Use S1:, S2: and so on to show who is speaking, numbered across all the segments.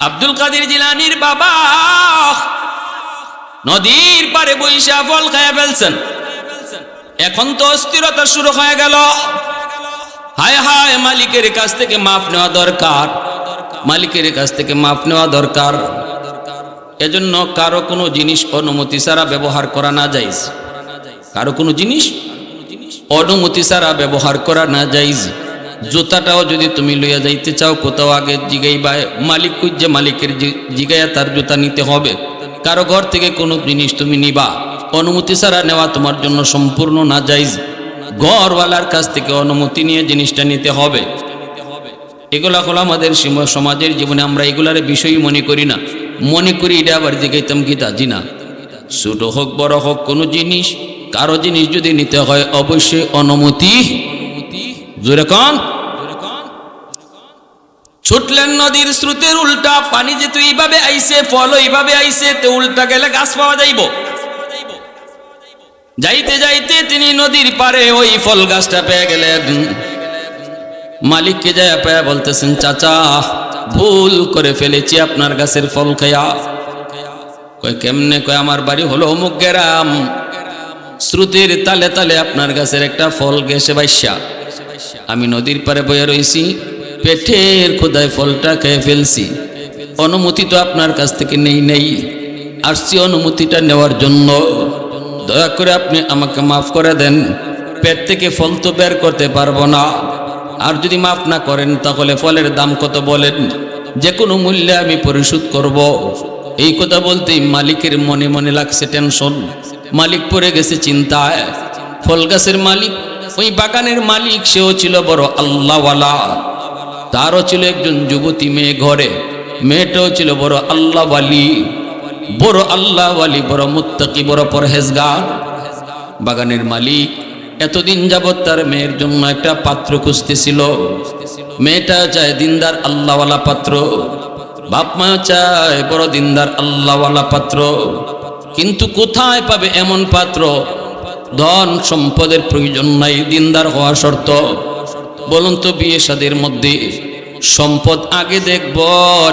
S1: আব্দুল কাদের জিলানীর বাবা নদীর পারে বৈশা ফল খায়া ফেলছেন। এখন তো অস্থিরতা শুরু হয়ে গেল। হায় হায়, মালিকের কাছ থেকে মাপ নেওয়া দরকার, মালিকের কাছ থেকে মাপ নেওয়া দরকার। এজন্য কারো কোনো জিনিস অনুমতি ছাড়া ব্যবহার করা না যাইজ, কারো কোনো জিনিস অনুমতি ছাড়া ব্যবহার করা না যাইজ। জুতাটাও যদি তুমি লইয়া যাইতে চাও কোথাও আগে জিগাইবা, মালিক খুঁজে মালিকের জিগাইয়া তার জুতা নিতে হবে। কারো ঘর থেকে কোনো জিনিস তুমি নিবা, অনুমতি ছাড়া নেওয়া তোমার জন্য সম্পূর্ণ না যাইজ। ঘরওয়ালার কাছ থেকে অনুমতি নিয়ে জিনিসটা নিতে হবে। এগুলা হলো আমাদের সমাজের জীবনে আমরা এগুলার বিষয়ই মনে করি না, মনে করি এটা আবার জিগাইতাম কি তা জিনা। ছোট হোক বড় হোক কোনো জিনিস, কারো জিনিস যদি নিতে হয় অবশ্যই অনুমতি। জোরে কন। ছুটলেন নদীর স্রোতের উল্টা, পানি যেহেতু এইভাবে আইছে, ফল এইভাবে আইছে, তো উল্টা গেলে গাছ পাওয়া যাইব। যাইতে যাইতে তিনি নদীর পারে ওই ফল গাছটা পেয়ে গেলেন। মালিককে যায় পেয়ে বলতেছেন, চাচা ভুল করে ফেলেছি আপনার গাছের ফল খায়া। কয় কেমনে? কয় আমার বাড়ি হলো অমুক গ্রাম, স্রোতের তালে তালে আপনার গাছের একটা ফল গেছে বাইশা, আমি নদীর পারে বয়ে রইছি, পেটের ক্ষুধায় ফলটা খেয়ে ফেলছি। অনুমতি তো আপনার কাছ থেকে নেই, আসছি অনুমতিটা নেওয়ার জন্য। দয়া করে আপনি আমাকে মাফ করে দেন, পেট থেকে ফল তো বের করতে পারবো না। আর যদি মাফ না করেন তাহলে ফলের দাম কত বলেন, যে কোনো মূল্যে আমি পরিশোধ করব। এই কথা বলতেই মালিকের মনে মনে লাগছে টেনশন। মালিক পড়ে গেছে চিন্তায়। ফল গাছের মালিক, ওই বাগানের মালিক, সেও ছিল বড় আল্লাহওয়ালা। তারও ছিল একজন যুবতী মেয়ে ঘরে, মেয়েটাও ছিল বড় আল্লাহওয়ালি, বড় আল্লাহওয়ালি, বড় মুত্তাকি, বড় পরহেজগার। বাগানের মালিক এতদিন যাবৎ তার মেয়ের জন্য একটা পাত্র খুঁজতেছিল। মেয়েটা চায় দিনদার আল্লাহওয়ালা পাত্র, বাপ মা চায় বড় দিনদার আল্লাহওয়ালা পাত্র, কিন্তু কোথায় পাবে এমন পাত্র? ধন সম্পদের প্রয়োজন নাই, দিনদার হওয়া শর্ত। বলুন তো বিয়ে শাদীর মধ্যে সম্পদ আগে দেখব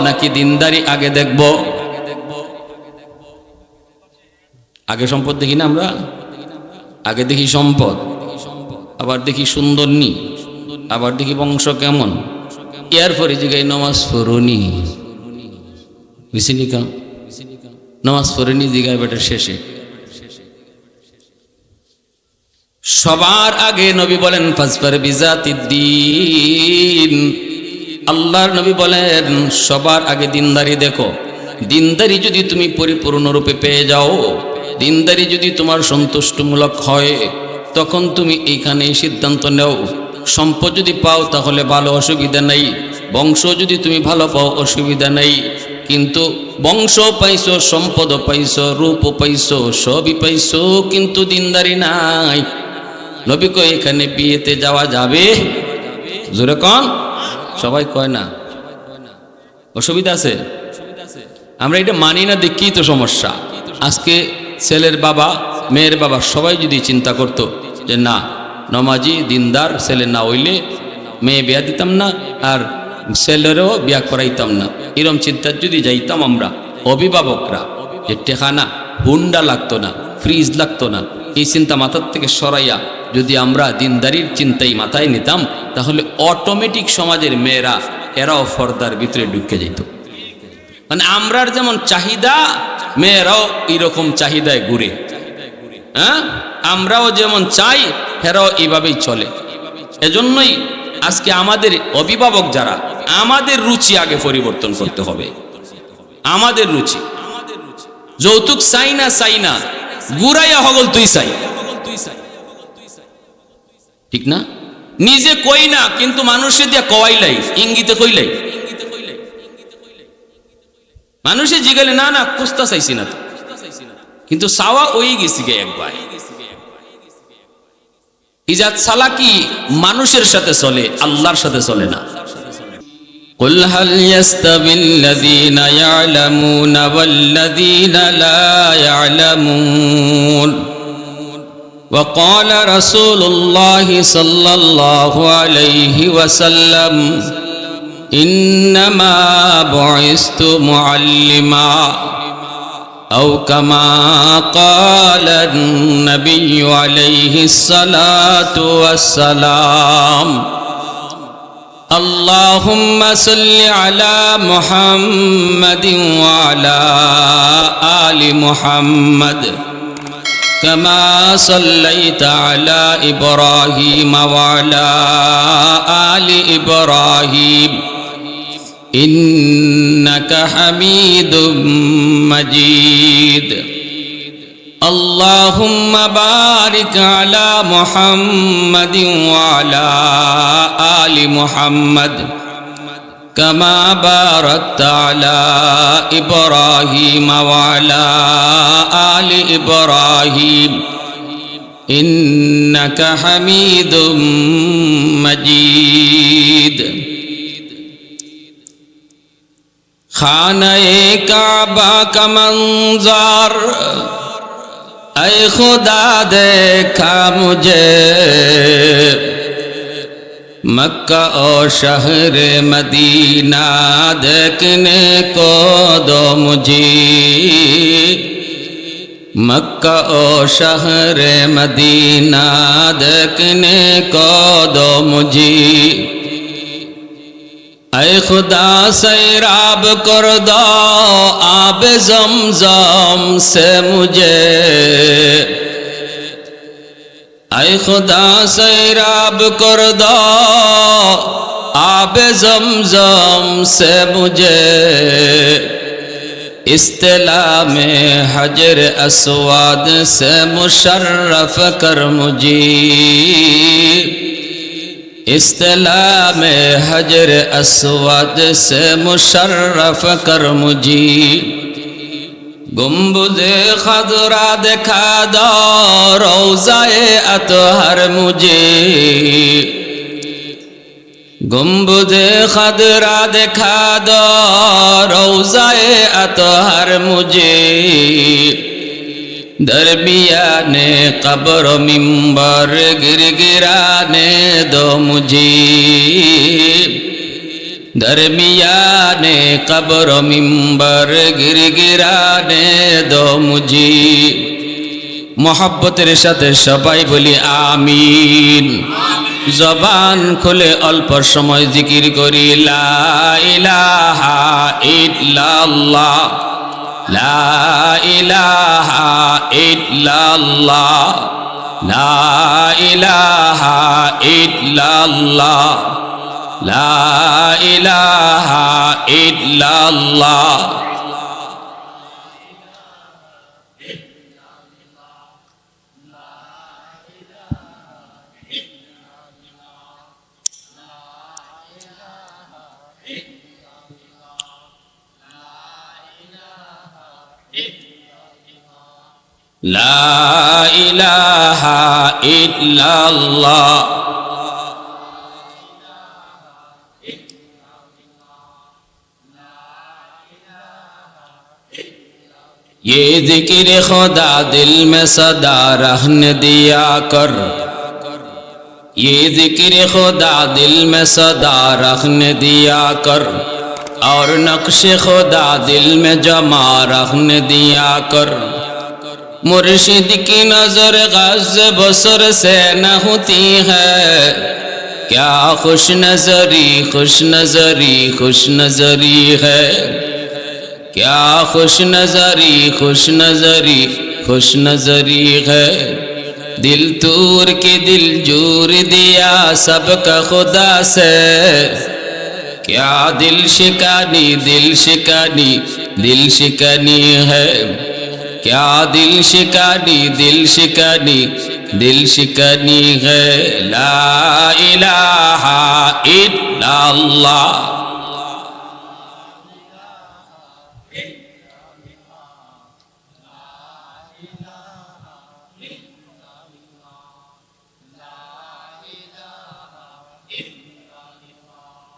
S1: নাকি দিনদারি আগে দেখব? আগে সম্পদ দেখি না আমরা, আগে দেখি সম্পদ, আবার দেখি সুন্দরনী, আবার দেখি বংশ কেমন। এরপরে জিগাই নমাজ পড়ুনি, বুঝিনি কা নমাজ পড়েনি জিগাই বেটার শেষে। সবার আগে নবী বলেন ফাজফার বিজাতিদ্দিন। আল্লাহর নবী বলেন সবার আগে দিনদারি দেখো। দিনদারি যদি তুমি পরিপূর্ণরূপে পেয়ে যাও, দিনদারি যদি তোমার সন্তুষ্টমূলক হয়, তখন তুমি এইখানে সিদ্ধান্ত নেও। সম্পদ যদি পাও তাহলে ভালো, অসুবিধা নেই। বংশ যদি তুমি ভালো পাও, অসুবিধা নেই। কিন্তু বংশ পাইছো, সম্পদও পাইছো, রূপও পাইছো, সবই পাইছো, কিন্তু দিনদারি নাই। নবী কয় এখানে বিয়েতে যাওয়া যাবে? জোরে কন। সবাই কয় না, অসুবিধা আছে। আমরা এটা মানি না, দেখি তো সমস্যা। আজকে ছেলের বাবা, মেয়ের বাবা সবাই যদি চিন্তা করত যে না, নমাজি দিনদার ছেলে না হইলে মেয়ে বিয়া দিতাম না, আর ছেলেরও বিয়া করাইতাম না, এরম চিন্তার যদি যাইতাম আমরা অভিভাবকরা, যে টেখানা হুন্ডা লাগতো না, ফ্রিজ লাগতো না, এই চিন্তা মাথার থেকে সরাইয়া যদি আমরা দিনদারির চিন্তাই মাথায় নিতাম, তাহলে অটোমেটিক সমাজের মেয়েরা এরাও ফর্দার ভিতরে ঢুকে যেত। মানে আমরার যেমন চাহিদা, মেয়েরাও এরকম চাহিদায় ঘুরে। হ্যাঁ, আমরাও যেমন চাই, এরাও এইভাবেই চলে। এজন্যই আজকে আমাদের অভিভাবক যারা, আমাদের রুচি আগে পরিবর্তন করতে হবে। আমাদের রুচি, যৌতুক চাই না, চাই না, গুড়াইয়া হগল তুই চাই, ঠিক না? নিজে কই না, কিন্তু মানুষের দিয়া কওয়াইলাই, ইঙ্গিতে কইলাই। মানুষে জিগালে না না কুস্তা চাইছি না তো, কিন্তু চাওয়া ওই গেছি গে একবার। ইজাত সালাকি মানুষের সাথে চলে, আল্লাহর সাথে চলে না। কুল হাল ইয়াস্তাবিল্লাযীনা ইয়ালামুনা ওয়াল্লাযীনা লা ইয়ালামুন। وقال رسول الله صلى الله عليه وسلم إنما بعثت معلما أو كما قال النبي عليه الصلاة والسلام اللهم صل على محمد وعلى آل محمد كما صليت على إبراهيم وعلى آل إبراهيم إنك حميد مجيد اللهم بارك على محمد وعلى آل محمد كما باركت على إبراهيم وعلى آل إبراهيم إنك حميد مجيد खाने काबा का मंज़र ऐ खुदा देखा मुझे मक्का और शहर मदीना देखने को दो मुझे मक्का और शहर मदीना देखने को दो मुझे ऐ खुदा सैराब कर दो आब ज़मज़म से मुझे ऐ खुदा सैराब कर दो आब ज़मज़म से मुझे इस्तिला में हजर अस्वाद से मुशर्रफ कर मुझे इस्तिला में हजर अस्वद से मुशर्रफ कर मुझे गुम्बुज़े खदरा दिखा दो रोज़ाए अतहर मुझे गुम्बुज़े खदरा दिखा दो रोज़ाए अतहर मुझे दरमियाने कब्र मिंबर गिरगिराने दो मुझे दरमियाने कब्र मिंबर गिरगिराने दो मुझे मोहब्बतेर साथे सबाई बोली आमीन जबान खुले अल्प समय जिकिर करी ला इलाहा इल्लाल्लाह ला इलाहा इल्लाल्लाह ला इलाहा इल्लाल्लाह ला इलाहा इल्लाल्लाह ला इलाहा इल्लल्लाह ये जिक्र खुदा दिल में सदा रहने दिया कर ये जिक्र खुदा दिल में सदा रखने दिया कर और नक्श खुदा दिल में जमा रखने दिया कर मुर्शिद की नजर गज़ बसर से न होती है क्या खुश नजरी खुश नजरी खुश नजरी है क्या खुश नजरी खुश नजरी खुश नजरी है दिल तूर के दिल जूर दिया सबका खुदा से क्या दिल शिकानी है क्या दिल शिकानी है ला इलाहा इल्लल्लाह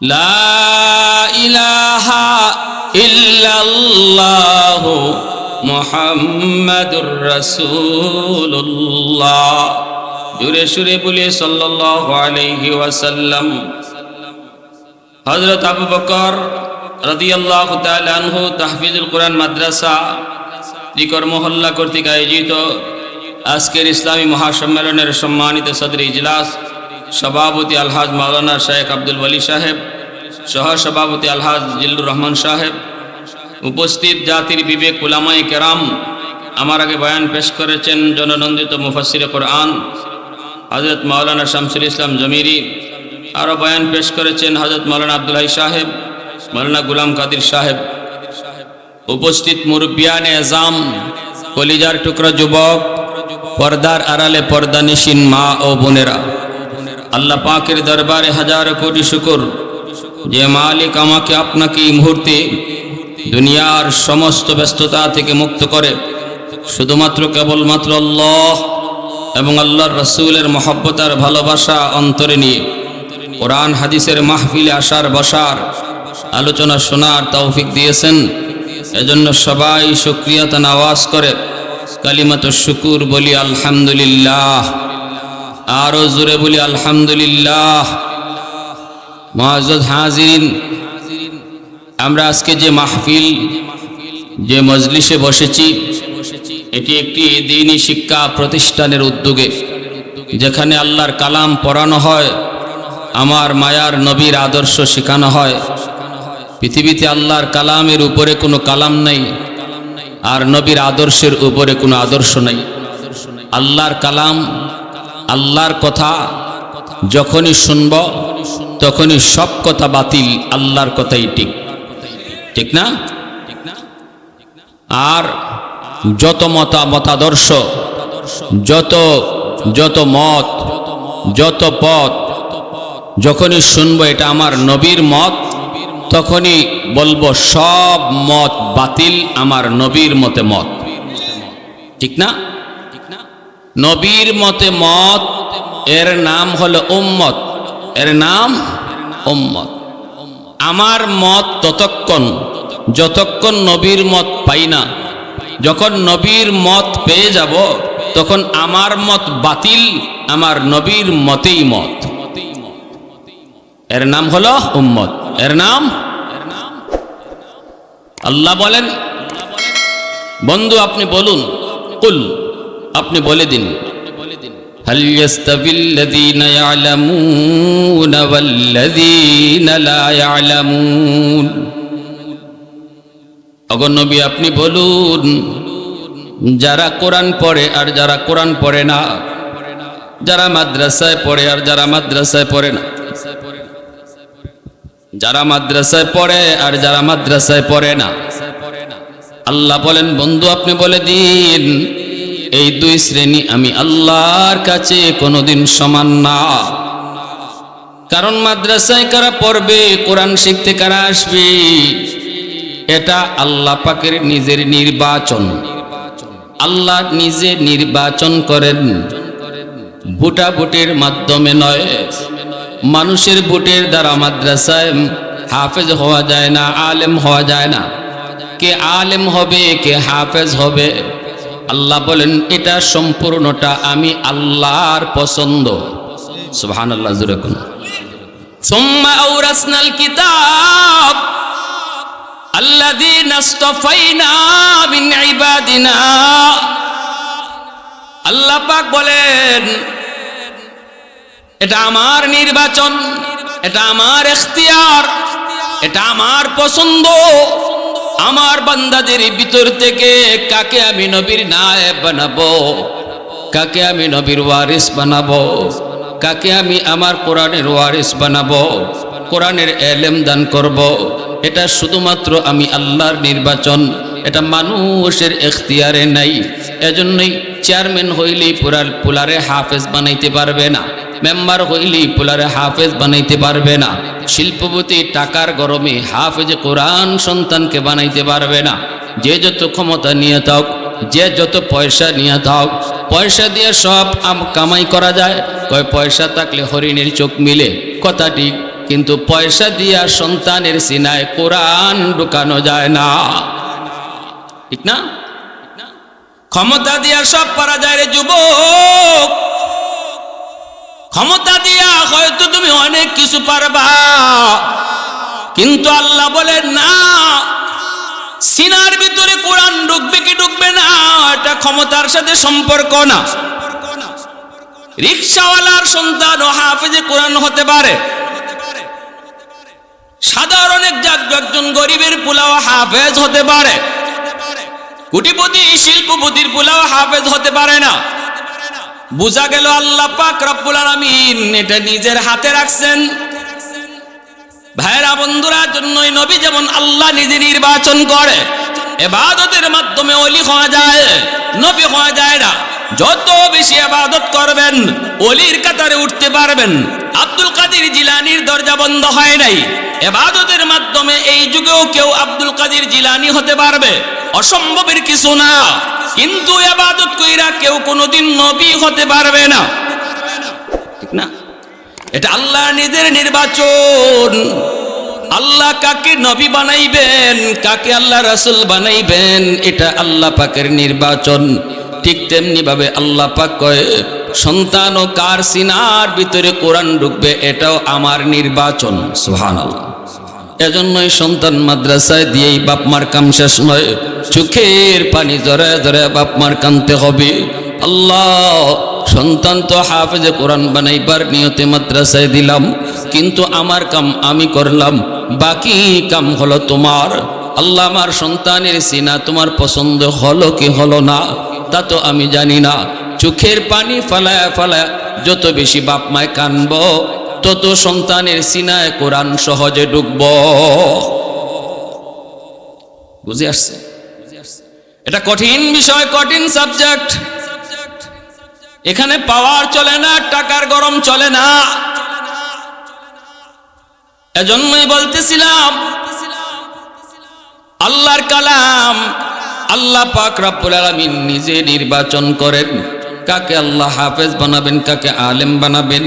S1: ला इलाहा इल्लल्लाह मुहम्मदुर रसूलुल्लाह जुरे शुरे बोले सल्लल्लाहु अलैहि वसल्लम হযরত আবু বকর রাদিয়াল্লাহু তাআলা আনহু তাহফিজুল কোরআন মাদ্রাসা তিকর মহল্লা কর্তৃক আয়োজিত আজকের ইসলামী মহাসম্মেলনের সম্মানিত সদর ইজলাস সভাপতি আলহাজ মাওলানা শেখ আব্দুল ওয়ালি সাহেব, সহ সভাপতি আলহাজ জিল্লুর রহমান সাহেব, উপস্থিত জাতির বিবেক উলামায়ে কেরাম, আমার আগে বয়ান পেশ করেছেন জননন্দিত মুফাসসিরে কোরআন হযরত মাওলানা শামসুল ইসলাম জমিরি, আরও বয়ান পেশ করেছেন হযরত মাওলানা আব্দুল হাই সাহেব, মাওলানা গুলাম কাদির সাহেব, উপস্থিত মুরব্বিয়ানে আযাম, কলিজার টুকরা যুবক, পর্দার আড়ালে পর্দানিশীন মা ও বোনেরা, আল্লাহ পাকের দরবারে হাজার কোটি শুকর যে মালিক আমাকে আপনাকে এই মুহূর্তে দুনিয়ার সমস্ত ব্যস্ততা থেকে মুক্ত করে শুধুমাত্র কেবলমাত্র আল্লাহ এবং আল্লাহর রাসূলের মহব্বত আর ভালোবাসা অন্তরে নিয়ে কোরআন হাদিসের মাহফিলে আসার বসার আলোচনা শোনার তৌফিক দিয়েছেন। এজন্য সবাই শুকরিয়াতান আওয়াজ করে কালিমাতুশ শুকুর বলি আলহামদুলিল্লাহ, আরো জোরে বলি আলহামদুলিল্লাহ। মুআজ্জাজ হাজিরিন, আমরা আজকে যে মাহফিল, যে মজলিসে বসেছি, এটি একটি দ্বীনি শিক্ষা প্রতিষ্ঠানের উদ্যোগে, যেখানে আল্লাহর কালাম পড়ানো হয়, আমার মায়ার নবীর আদর্শ শেখানো হয়। পৃথিবীতে আল্লাহর কালামের উপরে কোনো কালাম নেই, আর নবীর আদর্শের উপরে কোনো আদর্শ নেই। আল্লাহর কালাম, আল্লাহর কথা যখনই শুনব তখনই সব কথা বাতিল, আল্লাহর কথাই ঠিক, ঠিক না? আর যত মতাদর্শ, যত মত, যত পথ যখনই শুনবো এটা আমার নবীর মত, তখনই বলবো সব মত বাতিল, আমার নবীর মতে মত, ঠিক না? নবীর মতে মত, এর নাম হলো উম্মত, এর নাম উম্মত। আমার মত ততক্ষণ যতক্ষণ নবীর মত পাই না, যখন নবীর মত পেয়ে যাব তখন আমার মত বাতিল, আমার নবীর মতেই মত, এর নাম হলো উম্মত, এর নাম। আল্লাহ বলেন, বন্ধু আপনি বলুন, কুল, আপনি বলে দিন, হাল ইয়াস্তাবিল্লাযীনা ইয়ালামুনা ওয়াল্লাযীনা লা ইয়ালামুন। ওগো নবী আপনি বলুন, যারা কোরআন পড়ে আর যারা কোরআন পড়ে না, যারা মাদ্রাসায় পড়ে আর যারা মাদ্রাসায় পড়ে না, যারা মাদ্রাসায় পড়ে আর যারা মাদ্রাসায় পড়ে না, আল্লাহ বলেন বন্ধু আপনি বলে দিন, এই দুই শ্রেণী আমি আল্লাহর কাছে কোনোদিন সমান না। কারণ মাদ্রাসায় কারা পড়বে, কোরআন শিখতে কারা আসবে, এটা আল্লাহ পাকের নিজের নির্বাচন। আল্লাহ নিজে নির্বাচন করেন, ভোটাভুটির মাধ্যমে নয়। মানুষের ভোটের দ্বারা মাদ্রাসায় হাফেজ হওয়া যায় না, আলেম হওয়া যায় না। কে আলেম হবে, কে হাফেজ হবে, আল্লাহ বলেন এটা সম্পূর্ণটা আমি আল্লাহর পছন্দ। সুবহানাল্লাহ, জোরে কোন। সুম্মা আওরাসনাল কিতাব আল্লাযীনা ইসতাফাইনা মিন ইবাদিনা। আল্লাহ পাক বলেন এটা আমার নির্বাচন, এটা আমার ইখতিয়ার, এটা আমার পছন্দ। আমার বান্দাদের ভিতর থেকে কাকে আমি নবীর নায়েব বানাবো, কাকে আমি নবীর ওয়ারিস বানাবো, কাকে আমি আমার কোরআনের ওয়ারিস বানাবো, কোরআনের ইলম দান করব, এটা শুধুমাত্র আমি আল্লাহর নির্বাচন, এটা মানুষের ইখতিয়ারে নাই। এজন্যই চেয়ারম্যান হইলেই পুলারে হাফেজ বানাইতে পারবে না, মেম্বার হইলেই পুলারে হাফেজ বানাইতে পারবে না, শিল্পপতি টাকার গরমে হাফেজে কোরআন সন্তানকে বানাইতে পারবে না। যে যত ক্ষমতা নিয়ে থাক, যে যত পয়সা নিয়ে থাক, পয়সা দিয়ে সব কামাই করা যায়। কয় পয়সা থাকলে হরিণের চোখ মিলে, কথা ঠিক, কিন্তু পয়সা দিয়া সন্তানের সিনায় কোরআন ঢুকানো যায় না, ঠিক না? ক্ষমতা দিয়া সব পারা যায় রে যুবক, ক্ষমতা দিয়া হয়তো তুমি অনেক কিছু পারবা, কিন্তু আল্লাহ বলেন না, সিনার ভিতরে কোরআন ঢুকবে কি ঢুকবে না এটা ক্ষমতার সাথে সম্পর্ক না। রিকশাওয়ালার সন্তান ও হাফেজে কোরআন হতে পারে, সাধারণ একজন গরিবের পোলাও হাফেজ হতে পারে, কোটিপতি শিল্পপতির পোলাও হাফেজ হতে পারে না। বুঝা গেল আল্লাহ পাক রব্বুল আলামিন এটা নিজের হাতে রাখছেন। ভাইরা বন্ধুরা, জন্যই নবী যেমন আল্লাহ নিজে নির্বাচন করে, ইবাদতের মাধ্যমে ওলি হওয়া যায়, নবী হওয়া যায় না। যত বেশি ইবাদত করবেন ওলির কাতারে উঠতে পারবেন। আব্দুল কাদের জিলানীর দরজা বন্ধ হয় নাই। ইবাদতের মাধ্যমে এই যুগেও কেউ আব্দুল কাদের জিলানী হতে পারবে, অসম্ভবের কিছু না। কিন্তু ইবাদত কইরা কেউ কোনোদিন নবী হতে পারবে না, ঠিক না? এটা আল্লাহর নিজের নির্বাচন। আল্লাহ কাকে নবী বানাইবেন, কাকে আল্লাহ রাসূল বানাইবেন, এটা আল্লাহ পাকের নির্বাচন। ঠিক তেমনি ভাবে আল্লাহ পাক কয়, সন্তান ও কার সিনার ভিতরে কোরআন ঢুকবে এটাও আমার নির্বাচন। সুবহানাল্লাহ। এজন্যই সন্তান মাদ্রাসায় দিয়েই বাপ মার কাম শেষ নয়, চোখের পানি জড়ায় জড়ায় বাপ মার কানতে হবে। আল্লাহ, সন্তান তো হাফেজে কোরআন বানাইবার নিয়তে মাদ্রাসায় দিলাম, কিন্তু আমার কাম আমি করলাম, বাকি কাম হলো তোমার। আল্লাহ, আমার সন্তানের সিনা তোমার পছন্দ হলো কি হলো না তা তো আমি জানি না। চোখের পানি ফালায়া ফালায়া যত বেশি বাপ মায় কানব, তত সন্তানের সিনায় কোরআন সহজে ঢুকব। বুঝে আসছে? এটা কঠিন বিষয়, কঠিন সাবজেক্ট। এখানে পাওয়ার চলে না, টাকার গরম চলে না। এজন্যই বলতেছিলাম আল্লাহর কালাম আল্লাহ পাক রব্বুল আলামিন নিজে নির্বাচন করেন কাকে আল্লাহ হাফেজ বানাবেন, কাকে আলেম বানাবেন।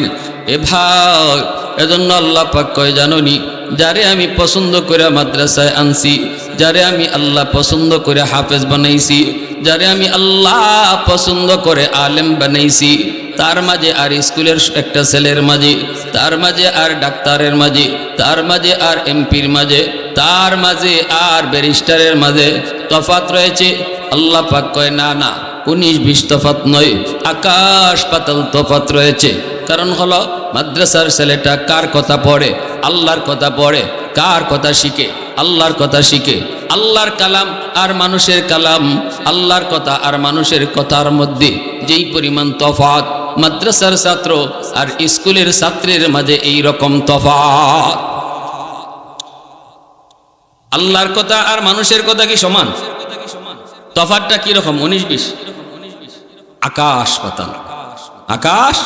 S1: এ ভাই, এজন্য আল্লাহ পাক কয় জানোনি, যারে আমি পছন্দ করে মাদ্রাসায় আনছি, যারে আমি আল্লাহ পছন্দ করে হাফেজ বানাইছি, যারে আমি আল্লাহ পছন্দ করে আলেম বানাইছি, তার মাঝে আর স্কুলের একটা ছেলের মাঝে, তার মাঝে আর ডাক্তারের মাঝে, তার মাঝে আর এমপির মাঝে, তার মাঝে আর ব্যারিস্টারের মাঝে তফাত রয়েছে। আল্লাহ পাক কয় না না, 19-20 তফাত নয়, আকাশ পাতাল তফাত রয়েছে। কারণ হলো মাদ্রাসার ছেলেটা কার কথা পড়ে, আল্লাহর কথা পড়ে, কার কথা শিখে, আল্লাহর কথা শিখে। আল্লাহর কালাম আর মানুষের কালাম, আল্লাহর কথা আর মানুষের কথার মধ্যে যেই পরিমাণ তফাত, মাদ্রাসার ছাত্র আর স্কুলের ছাত্রের মাঝে এই রকম তফাত। আল্লাহর কথা আর মানুষের কথা কি সমান? তফাতটা কি রকম? 19-20, আকাশ পাতাল। আকাশ,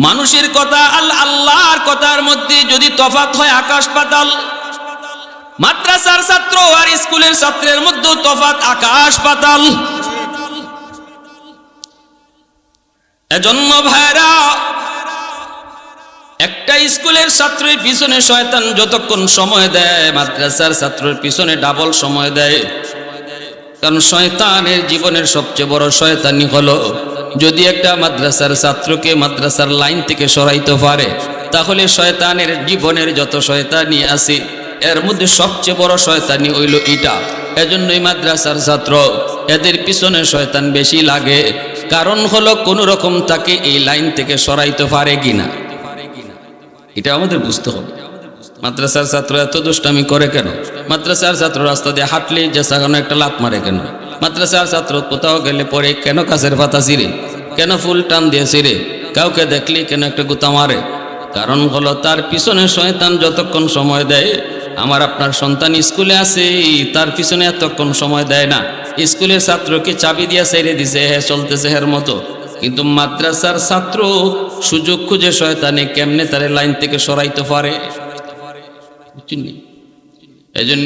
S1: মানুষের কথা আল্লাহর কথার মধ্যে যদি তফাত হয় আকাশ পাতাল, মাদ্রাসার ছাত্র আর স্কুলের ছাত্রের মধ্যে তফাত আকাশ পাতাল। এজন্য ভাইরা, একটা স্কুলের ছাত্রের পিছনে শয়তান যতক্ষণ সময় দেয়, মাদ্রাসার ছাত্রের পিছনে ডাবল সময় দেয়। কারণ শয়তানের জীবনের সবচেয়ে বড় শয়তানি হলো, যদি একটা মাদ্রাসার ছাত্রকে মাদ্রাসার লাইন থেকে সরাইতে পারে, তাহলে শয়তানের জীবনের যত শয়তানি আছে এর মধ্যে সবচেয়ে বড় শয়তানি হইল এটা। এজন্যই মাদ্রাসার ছাত্র, এদের পিছনে শয়তান বেশি লাগে। কারণ হলো কোন রকম তাকে এই লাইন থেকে সরাইতে পারে কিনা, এটা আমাদের বুঝতে হবে। মাদ্রাসার ছাত্র এত দুষ্টামি করে কেন? মাদ্রাসার ছাত্র রাস্তা দিয়ে হাঁটলে যে সাগানো একটা লাত মারে কেন? মাদ্রাসার ছাত্র কোথাও গেলে পরে কেন কাছের পাতা ছিঁড়ে, কেন ফুল টান দিয়ে ছিঁড়ে, কাউকে দেখলে কেন একটা গুতা মারে? কারণ হলো তার পিছনে শয়তান যতক্ষণ সময় দেয়, আমার আপনার সন্তান স্কুলে আছে, তার পিছনে এতক্ষণ সময় দেয় না। স্কুলের ছাত্রকে চাবি দিয়া ছেড়ে দিছে, হ্যাঁ চলতেছে হের মতো। কিন্তু মাদ্রাসার ছাত্র সুযোগ খুঁজে শয়তানে কেমনে তার লাইন থেকে সরাইতে পারে। এই জন্য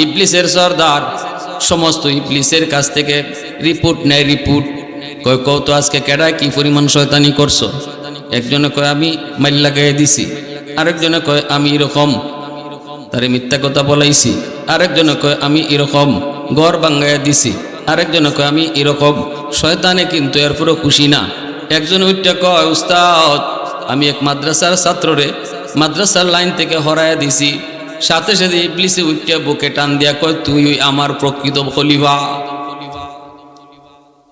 S1: ইবলিসের সর্দার সমস্ত ইবলিসের কাছ থেকে রিপোর্ট নেয়। রিপোর্ট কয়, কত আজকে কেডায় কি পরিমাণ শয়তানি করছো? একজনে কয় আমি মাইল লাগাই দিছি, আরেকজনে কয় আমি এরকম তারে মিথ্যা কথা বলাইছি, আরেকজনে কয় আমি এরকম ঘর ভাঙ্গাইয়া দিছি, আরেকজনে কয় আমি এরকম। শয়তানে কিন্তু এরপরও খুশি না। একজন ওইটা কয়, উস্তাদ আমি এক মাদ্রাসার ছাত্ররে মাদ্রাসার লাইন থেকে হরাইয়া দিছি, সাথে সাথে ইবলিসে উঠে বুকে টান দিয়া কয়, তুই আমার প্রকৃত খলিফা,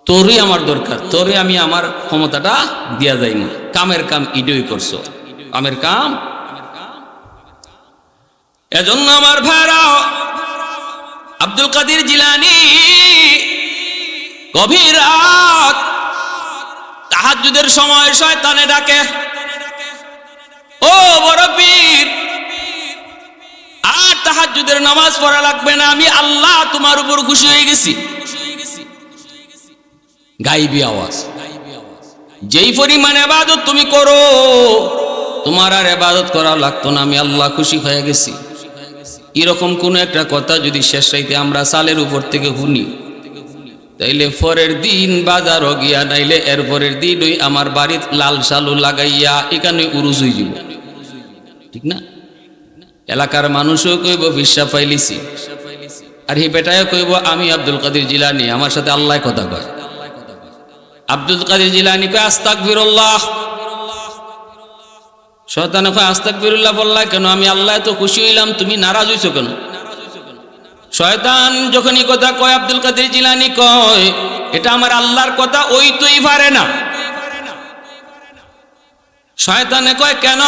S1: তোরই আমার দরকার, তোরই আমি আমার ক্ষমতাটা দিয়া যাই না। কামের কাম ইডই করছো, কামের কাম। এজন্য আমার ভাইরা, আব্দুল কাদের জিলানী গভীর রাত তাহাজ্জুদের সময় শয়তানে ডাকে, ও বড় পীর, আর তাহাজ্জুদের নামাজ পড়া লাগবে না, আমি আল্লাহ তোমার উপর খুশি হয়ে গেছি। গাইবি আওয়াজ, যেই পরিমাণ ইবাদত তুমি করো, তোমার আর ইবাদত করা লাগতো না, আমি আল্লাহ খুশি হয়ে গেছি। এরকম কোন একটা কথা যদি শেষ রাইতে আমরা সালের উপর থেকে শুনি, তাইলে পরের দিন বাজারও গিয়া, নাইলে এর পরের দিন ওই আমার বাড়ির লাল সালু লাগাইয়া এখানে উরুজ হয়ে যাব, ঠিক না? এলাকার মানুষও কইব বিশ্বাস পাইলিছি, আর হি বেটায় কইব আমি আব্দুল কাদের জিলানী, আমার সাথে আল্লাহ কথা কয়। আব্দুল কাদের জিলানী কয় আস্তাগফিরুল্লাহ, শয়তানে কয় আস্তাগফিরুল্লাহ বললা কেন, আমি আল্লাহ তো খুশি হইলাম, তুমি নারাজ হইছো কেন? শয়তান যখন এই কথা কয়, আব্দুল কাদের জিলানী কয় এটা আমার আল্লাহর কথা, ওই তুই পারে না। শয়তানে কয় কেন?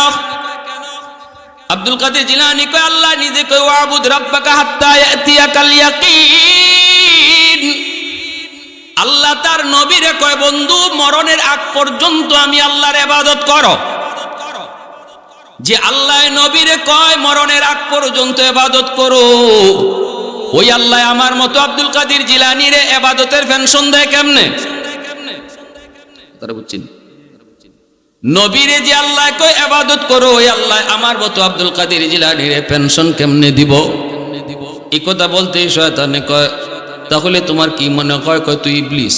S1: আব্দুল কাদের জিলানী কয় আল্লাহ নিজে কয় ওয়াবুদ রাব্বাকা হাত্তা ইয়াতিয়াকাল ইয়াকিন। আল্লাহ তার নবীরে কয় বন্ধু মরণের আগ পর্যন্ত আমি আল্লাহর ইবাদত করো। যে আল্লাহ নবীরে কয় মরণের আগ পর্যন্ত ইবাদত করো, ওই আল্লাহ আমার মতো আব্দুল কাদের জিলানীরে ইবাদতের পেনশন দেয় কেমনে? তারা বুঝছেন? নবীরে যে আল্লাহ কয় ইবাদত করো, ওই আল্লাহ আমার মতো আব্দুল কাদের জিলানীরে পেনশন কেমনে দিব? এই কথা বলতে শয়তানে কয় তাহলে তোমার কি মনে হয়? কয় তুই ইবলিস।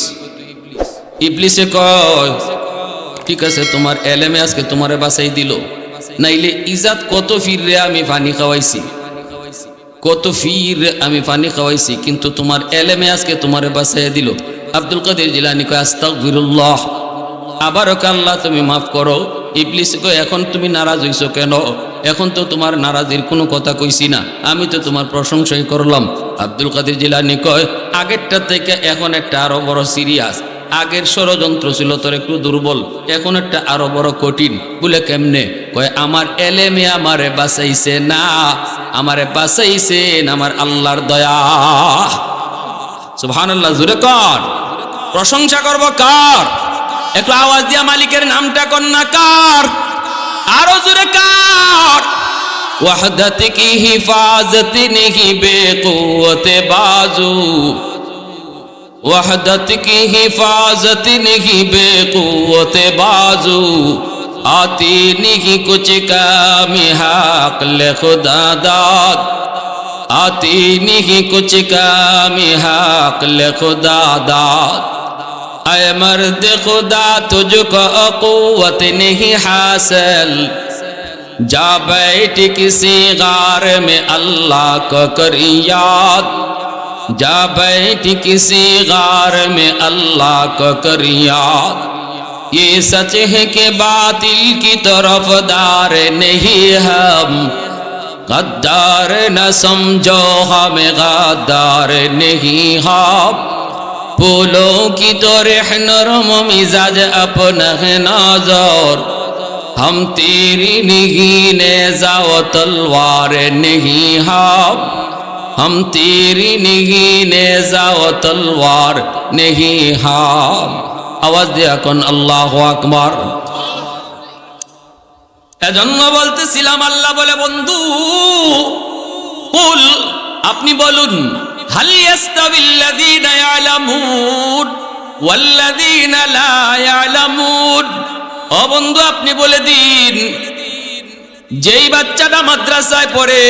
S1: ইবলিসে কয় ঠিক আছে, তোমার এলেমে আজকে তোমারে বাঁচাই দিল, নাইলে ইজাত কত ফিরে আমি পানি খাওয়াইছি, কত ফির আমি পানি খাওয়াইছি, কিন্তু তোমার এলেমে আজকে তোমারে বাঁচাই দিল। আব্দুল কাদের জিলানী কয় আস্তাগফিরুল্লাহ, আবারও আল্লাহ তুমি মাফ করো। ইবলিস কয় এখন তুমি নারাজ হইছো কেন? এখন তো তোমার নারাজির কোনো কথা কইছি না, আমি তো তোমার প্রশংসাই করলাম। আব্দুল কাদের জিলানী কয় আগেরটা থেকে এখন একটা আরো বড় সিরিয়াস। আগের ষড়যন্ত্র ছিল তোর একটু দুর্বল, এখন একটা আরো বড় কঠিন। বলে কেমনে? কয় আমার এলেমে আমারে বাঁচাইছে না, আমারে বাঁচাইছেন আমার আল্লাহর দয়া। সুবহানাল্লাহ, জোরে কর। প্রশংসা করব কার? একটু আওয়াজ দিয়া মালিকের নামটা কর না, কার? আরো জোরে কার? ওয়াহদাত কি হিফাজত নেহি বেকুওতে বাজু, वहदत की हिफाजत नहीं बेकुवत बाजू, आती नहीं कुछ काम हक ले खुदा दाद, आती नहीं कुछ काम हक ले खुदा दाद। ऐ मर्द खुदा तुझको कुव्वत नहीं हासिल, जा बैठ किसी गार में अल्लाह को कर याद, जा बैठ किसी गार में अल्लाह को कर याद। ये सच है कि बातिल की तरफदार नहीं हम, गद्दार न समझो हमें गद्दार नहीं हम। फूलों की तरह नरम मिजाज अपना है नजर, हम तेरी नहीं नेज़ा व तलवार नहीं हम, हम तेरी नहीं नेज़ा व तलवार नहीं हम। आवाज দিয়া কোন আল্লাহু আকবার। এজন্য বলতেছিলাম আল্লাহ বলে বন্ধু কুল, আপনি বলুন হাল ইয়াস্তাবিল্লাযীনা ইয়ালামুন ওয়াল্লাযীনা লা ইয়ালামুন। ও বন্ধু আপনি বলে দিন, যেই বাচ্চাটা মাদ্রাসায় পড়ে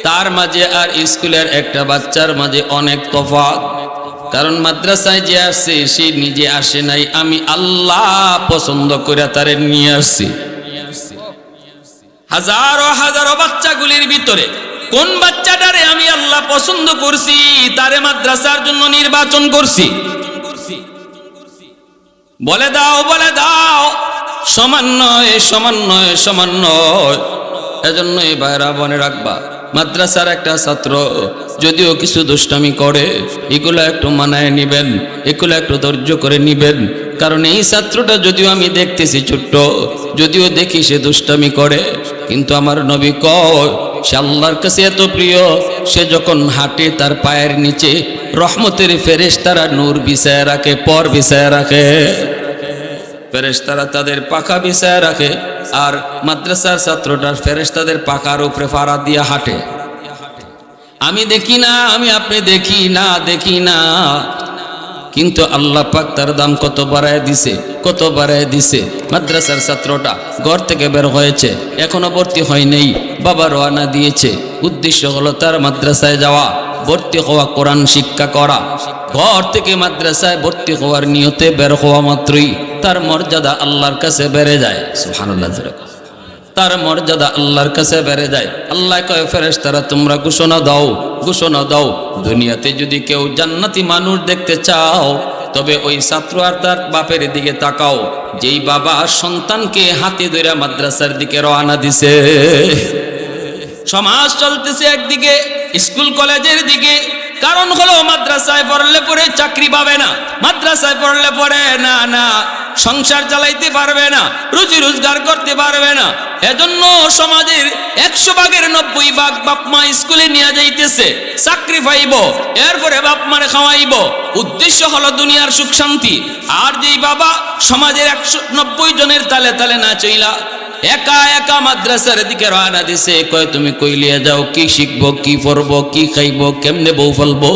S1: তার মাঝে আর স্কুলের একটা বাচ্চার মাঝে অনেক তফাৎ। কারণ মাদ্রাসায় যে আসছে সে নিজে আসে নাই, আমি আল্লাহ পছন্দ করে তারে নিয়ে আসছি। হাজারো হাজারো বাচ্চাগুলির ভিতরে কোন বাচ্চাটারে আমি আল্লাহ পছন্দ করছি, তারে মাদ্রাসার জন্য নির্বাচন করছি। বলে দাও, বলে দাও। সমান নয়, সমান নয়, সমান নয়। এজন্যই ভাইরা মনে রাখবা, মাদ্রাসার একটা ছাত্র যদিও কিছু দুষ্টামি করে, এগুলো একটু মানায় নিবেন, এগুলো একটু ধৈর্য করে নিবেন। কারণ এই ছাত্রটা যদিও আমি দেখতেছি ছোট্ট, যদিও দেখি সে দুষ্টামি করে, কিন্তু আমার নবী কয় সে আল্লাহর কাছে এত প্রিয়, সে যখন হাঁটে তার পায়ের নিচে রহমতের ফেরেশতারা নূর বিছায় রাখে, পর বিছায় রাখে। ফেরেশতারা তাদের পাখা বিছায় রাখে, আর মাদ্রাসার ছাত্রটার ফেরেশতাদের পাখার উপরে ফাড়া দিয়ে হাঁটে। আমি দেখি না, আমি আপনি দেখি না, দেখি না, কিন্তু আল্লাহ পাক তার দাম কত বাড়ায় দিছে, কত বাড়ায় দিছে। মাদ্রাসার ছাত্রটা ঘর থেকে বের হয়েছে, এখনো ভর্তি হয় নাই, বাবা রওনা দিয়েছে, উদ্দেশ্য হলো তার মাদ্রাসায় যাওয়া, ভর্তি হওয়া, কোরআন শিক্ষা করা। ঘর থেকে মাদ্রাসায় ভর্তি হওয়ার নিয়তে বের হওয়া মাত্রই তার মর্যাদা আল্লাহর কাছে বেড়ে যায়। সুবহানাল্লাহ, তার মর্যাদা আল্লাহর কাছে বেড়ে যায়। আল্লাহ কয় ফেরেশতারা তোমরা ঘোষণা দাও, ঘোষণা দাও, দুনিয়াতে যদি কেউ জান্নাতি মানুষ দেখতে চাও তবে ওই ছাত্র আর তার বাপের দিকে তাকাও, যেই বাবা সন্তানকে হাতে ধরে মাদ্রাসার দিকে রওনা দিছে। সমাজ চলতেছে একদিকে, স্কুল কলেজের দিকে। কারণ হলো মাদ্রাসায় পড়লে পরে চাকরি পাবে না, মাদ্রাসায় পড়লে পরে না না সংসার চালাইতে পারবে না, রুজি রোজগার করতে পারবে না। এজন্য সমাজের 100 ভাগের 90 ভাগ বাপ মা স্কুলে নিয়ে যাইতেছে, চাকরি পাইব, এরপরে বাপ মারে খাওয়াইব, উদ্দেশ্য হলো দুনিয়ার সুখ শান্তি। আর যেই বাবা সমাজের 190 জনের তালে তালে না চইলা একা একা মাদ্রাসার দিকে রওনা দিছে, কয় তুমি কইলিয়া যাও, কি শিখবো, কি পড়বো, কি খাইবো, কেমনে বউ ফেলবো?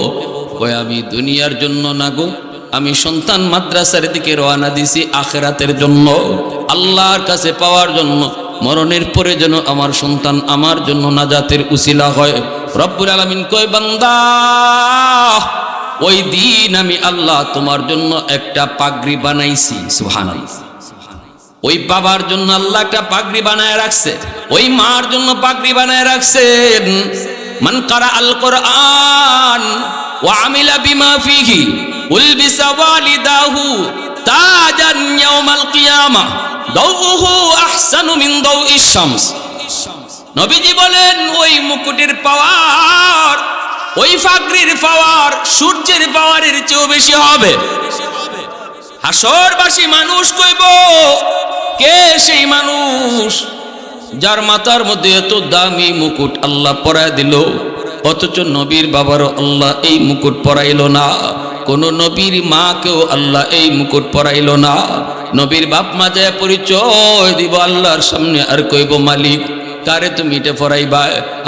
S1: কয় আমি দুনিয়ার জন্য না গো, আমি সন্তান মাদ্রাসার দিকে রওনা দিছি আখিরাতের জন্য, আল্লাহর কাছে পাওয়ার জন্য। মরণের পরে যেন আমার সন্তান আমার জন্য নাজাতের উসিলা হয়। রব্বুল আলামিন কয় বান্দা, ওই দিন আমি আল্লাহ তোমার জন্য একটা পাগড়ি বানাইছি। সুবহানাল্লাহ। ওই বাবার জন্য আল্লাহ একটা পাগড়ি বানায় রাখছে, ওই মার জন্য পাগড়ি বানায় রাখছেন। মান কারা আল কোরআন ওয়া আমিলা বিমা ফিহি উলবিসা ওয়ালিদাহু তাজান ইয়াউমাল কিয়ামাহ দাউহু আহসানু মিন দাউইশ শামস। নবীজি বলেন ওই মুকুটের পাওয়ার, ওই পাগড়ির পাওয়ার সূর্যের পাওয়ারের চেয়েও বেশি হবে। হাসরবাসী মানুষ কইব, কে সেই মানুষ যার মাথার মধ্যে এত দামি মুকুট আল্লাহ পরায় দিল, অথচ নবীর বাবারও আল্লাহ এই মুকুট পরাইল না, কোন নবীর মাকেও আল্লাহ এই মুকুট পরাইল না। নবীর বাপ মা যায় পরিচয় দিব আল্লাহর সামনে, আর কইব মালিক কারে তুমি এটা পরাইবা?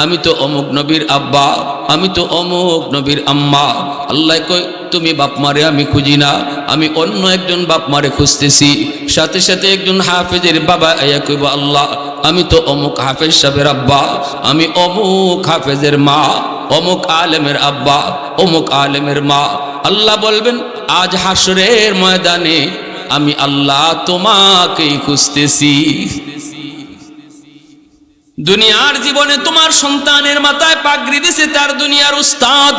S1: আমি তো অমুক নবীর আব্বা, আমি তো অমুক নবীর আম্মা। আল্লাহ কই তুমি বাপ মারে আমি খুঁজি না, আমি অন্য একজন বাপ মারে খুঁজতেছি। সাথে সাথে একজন হাফেজের বাবা আয়া কইব আল্লাহ আমি তো অমুক হাফেজ সাহেবের আব্বা, আমি অমুক হাফেজের মা, অমুক আলেমের আব্বা, অমুক আলেমের মা। আল্লাহ বলবেন আজ হাসরের ময়দানে আমি আল্লাহ তোমাকেই খুঁজতেছি। দুনিয়ার জীবনে তোমার সন্তানের মাথায় পাগড়ি দিছে তার দুনিয়ার উস্তাদ,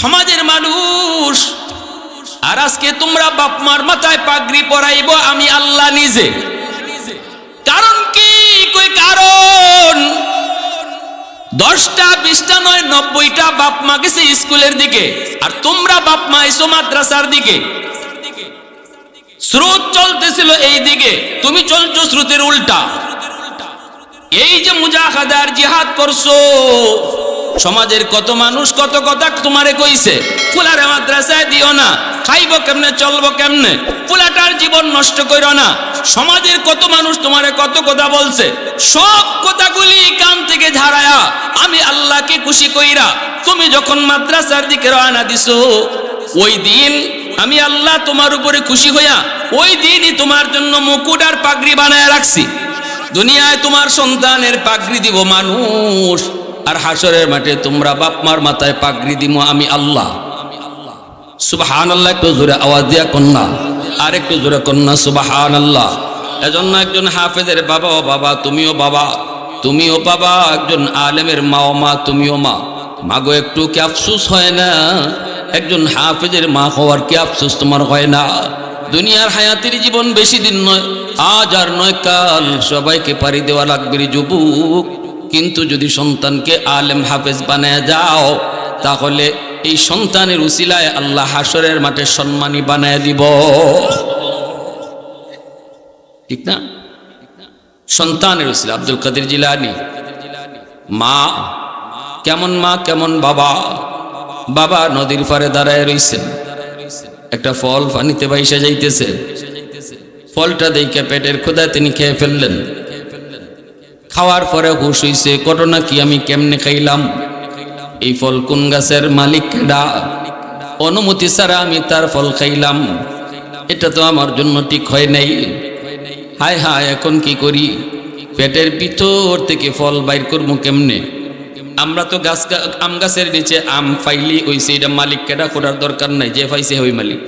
S1: সমাজের মানুষ, আর আজকে তোমরা বাপ মার মাথায় পাগড়ি পরাইব আমি আল্লাহ নিজে। কারণ কি? কই কারণ 10টা 20টা নয় 90টা বাপ মা গেছে স্কুলের দিকে, আর তোমরা বাপ মা এসো মাদ্রাসার দিকে। স্রোত চলতেছিল এই দিকে, তুমি চলছো স্রোতের উল্টা। এই যে মুজাহাদার জিহাদ করছো, সমাজের কত মানুষ কত কথা তোমারে কইছে, ফুলারে মাদ্রাসায় দিও না, খাইবো কেমনে, চলবো কেমনে, ফুলাটার জীবন নষ্ট করো না। সমাজের কত মানুষ তোমারে কত কথা বলছে, সব কথাগুলি কান থেকে ঝাড়ায়া আমি আল্লাহকে খুশি কইরা তুমি যখন মাদ্রাসার দিকে রওনা দিছো, ওই দিন আমি আল্লাহ তোমার উপরে খুশি হইয়া ওই দিনই তোমার জন্য মুকুট আর পাগড়ি বানায় রাখছি। দুনিয়ায় তোমার সন্তানের পাগড়ি দিব মানুষ, আর হাসরের মাঠে তোমরা বাপ মার মাথায় পাগড়ি দিব আমি আল্লাহ। সুবহানাল্লাহ। একটু জোরে আওয়াজ দিয়া কন্যা, আর একটু জোরে কন্যা সুবহানাল্লাহ। এজন্য একজন হাফেজের বাবা ও বাবা, তুমিও বাবা, তুমিও বাবা, একজন আলেমের মা ও মা, তুমিও মা। মাগো একটু কি আফসোস হয় না? একজন হাফেজের মা হওয়ার কি আফসোস তোমার হয় না? দুনিয়ার হায়াতের জীবন বেশি দিন নয়, আজ আর নয় কাল, সবাইকে পাড়ি দেওয়া লাগবে রে যুবক। কিন্তু যদি সন্তানকে আলেম হাফেজ বানায় যাও, তাহলে এই সন্তানের উসিলায় আল্লাহ হাসরের মাঠে সম্মানী বানায় দিব, ঠিক না? সন্তানের উসিলা। আব্দুল কাদের জিলানী, মা কেমন মা কেমন বাবা। বাবা নদীর পাড়ে দাঁড়ায় রইছেন, একটা ফল পানিতে বাইসা যাইতেছে, ফলটা দেখে পেটের ক্ষুধায় তিনি খেয়ে ফেললেন। খাওয়ার পরে হুশ হইছে, ঘটনা কি, আমি কেমনে খাইলাম, এই ফল কোন গাছের মালিক কেডা, অনুমতি ছাড়া আমি তার ফল খাইলাম, এটা তো আমার জন্য ঠিক হয় নাই। হায় হায়, এখন কি করি, পেটের ভিতর থেকে ফল বাইর করবো কেমনে? আমরা তো আম গাছের নিচে আম ফাইলি হইছে, এটা মালিক কেডা করার দরকার নাই, যে পাইছে ওই মালিক।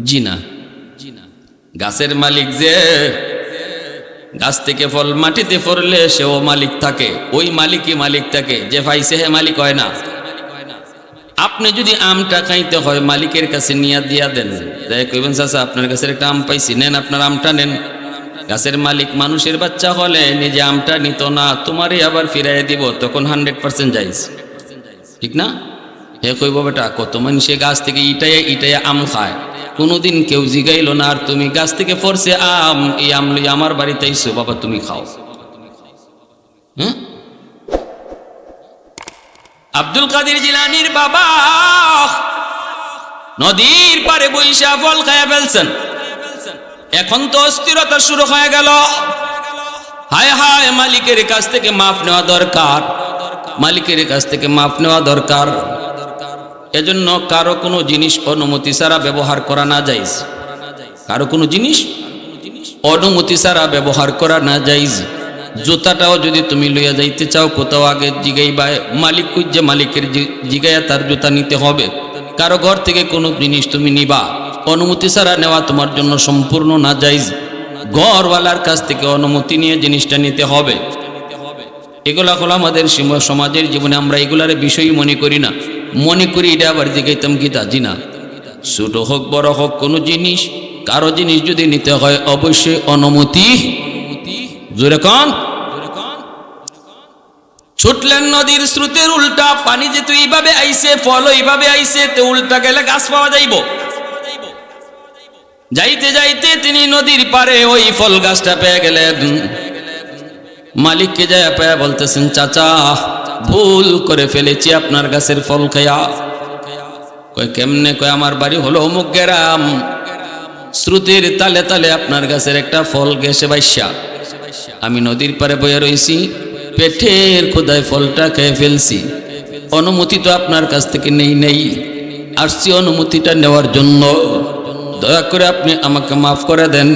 S1: জি না, গাছের মালিক যে, গাছ থেকে ফল মাটিতে পড়লে সেও মালিক থাকে, ওই মালিকই মালিক থাকে, যে পাইছে হে মালিক হয় না। আপনি যদি আমটা খাইতে হয় মালিকের কাছে নিয়ে দিয়া দেন, কইবেন চাচা আপনার কাছে একটা আম পাইছি, নেন আপনার আমটা নেন। গাছের মালিক মানুষের বাচ্চা হলে নিজে আমটা নিত না, তোমারই আবার ফিরাই দিব, তখন 100% যাইজ, ঠিক না? হে কইব বেটা কত মানুষে গাছ থেকে ইটাইয়া আম খায়, কোনোদিন কেউ জিগাইল না, আর তুমি গাছ থেকে পড়ছে আম, এই আম লই আমার বাড়িতে আইসো, বাবা তুমি খাও। আব্দুল কাদের জিলানীর বাবা নদীর পারে বৈশা ফল খায়া ফেলছেন, এখন তো অস্থিরতা শুরু হয়ে গেল। হায় হায়, মালিকের কাছ থেকে মাপ নেওয়া দরকার, মালিকের কাছ থেকে মাপ নেওয়া দরকার। এজন্য কারো কোনো জিনিস অনুমতি ছাড়া ব্যবহার করা না যাইজ, কারো কোনো জিনিস অনুমতি ছাড়া ব্যবহার করা না যাইজ। জুতাটাও যদি তুমি লইয়া যাইতে চাও কোথাও, আগে জিগাইবা মালিক খুঁজে, মালিকের জিগাইয়া তার জুতা নিতে হবে। কারো ঘর থেকে কোনো জিনিস তুমি নিবা, অনুমতি ছাড়া নেওয়া তোমার জন্য সম্পূর্ণ না যাইজ। ঘরওয়ালার কাছ থেকে অনুমতি নিয়ে জিনিসটা নিতে হবে। এগুলা হলো আমাদের সমাজের জীবনে, আমরা এগুলার বিষয়ই মনে করি না, মনে করি এটা আবার জিগাইতাম গীতা। জি না, ছোট হোক বড় হোক কোনো জিনিস, কারো জিনিস যদি নিতে হয় অবশ্যই অনুমতি। জোরে কন, ছুটলেন নদীর স্রোতের উল্টা, পানি যেহেতু এইভাবে আইছে, ফল এইভাবে আইছে, তো উল্টা গেলে গাছ পাওয়া যাইব। যাইতে যাইতে তিনি নদীর পারে ওই ফল গাছটা পেয়ে গেলেন। মালিককে যায় পেয়ে বলতেছেন, চাচা ভুল করে ফেলেছি আপনার গাছের ফল খায়া। কয় কেমনে? কয় আমার বাড়ি হলো অমুক গ্রাম, স্রোতের তালে তালে আপনার গাছের একটা ফল গেছে বাইসা, আমি নদীর পারে বইয়া রইছি, পেটের ক্ষুধায় ফলটা খেয়ে ফেলছি, অনুমতি তো আপনার কাছ থেকে নেই, আসছি অনুমতিটা নেওয়ার জন্য, দয়া করে আপনি আমাকে মাফ করে দেন,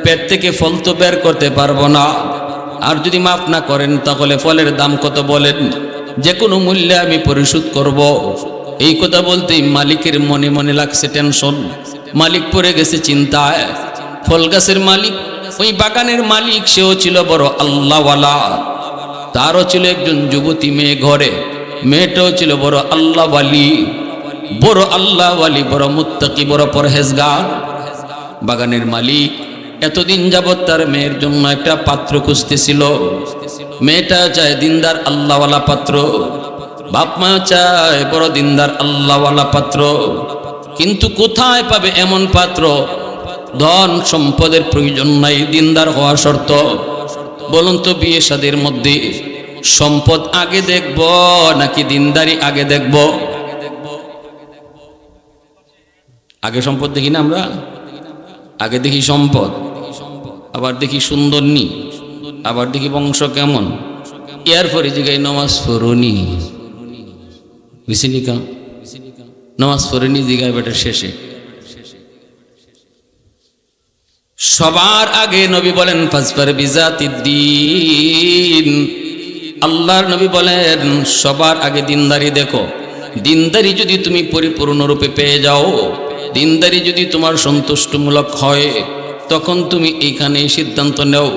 S1: পেট থেকে ফল তো বের করতে পারবো না, আর যদি মাফ না করেন তাহলে ফলের দাম কত বলেন, যে কোনো মূল্যে আমি পরিশোধ করব। এই কথা বলতেই মালিকের মনে মনে লাগছে টেনশন, মালিক পড়ে গেছে চিন্তায়। ফল গাছের মালিক, ওই বাগানের মালিক, সেও ছিল বড় আল্লাহওয়ালা, তারও ছিল একজন যুবতী মেয়ে ঘরে, মেয়েটাও ছিল বড় আল্লাহওয়ালি, বড় আল্লাহওয়ালি, বড় মুত্তাকি, বড় পরহেজগার। বাগানের মালিক এতদিন যাবৎ তার মেয়ের জন্য একটা পাত্র খুঁজতেছিল, মেয়েটা চায় দিনদার আল্লাহওয়ালা পাত্র, বাপ মাও চায় বড় দিনদার আল্লাহওয়ালা পাত্র, কিন্তু কোথায় পাবে এমন পাত্র? ধন সম্পদের প্রয়োজন নাই, দিনদার হওয়া শর্ত। বলুন তো বিয়ে শাদীর মধ্যে সম্পদ আগে দেখব নাকি দিনদারি আগে দেখব? আগে সম্পদ দেখি না আমরা, আগে দেখি সম্পদ, আবার দেখি সুন্দর নি, আবার দেখি বংশ কেমন, এরপরে জিগাই নামাজ পড়নি, বিসিনিকা নামাজ পড়েনি জিগায় বেটার শেষে। সবার আগে নবী বলেন ফাজফার বিজাতিদ্দিন, আল্লাহর নবী বলেন সবার আগে দিনদারি দেখো। দিনদারি যদি তুমি পরিপূর্ণরূপে পেয়ে যাও, দিনদারি যদি তোমার সন্তুষ্টমূলক হয়, তখন তুমি এইখানে সিদ্ধান্ত নেও।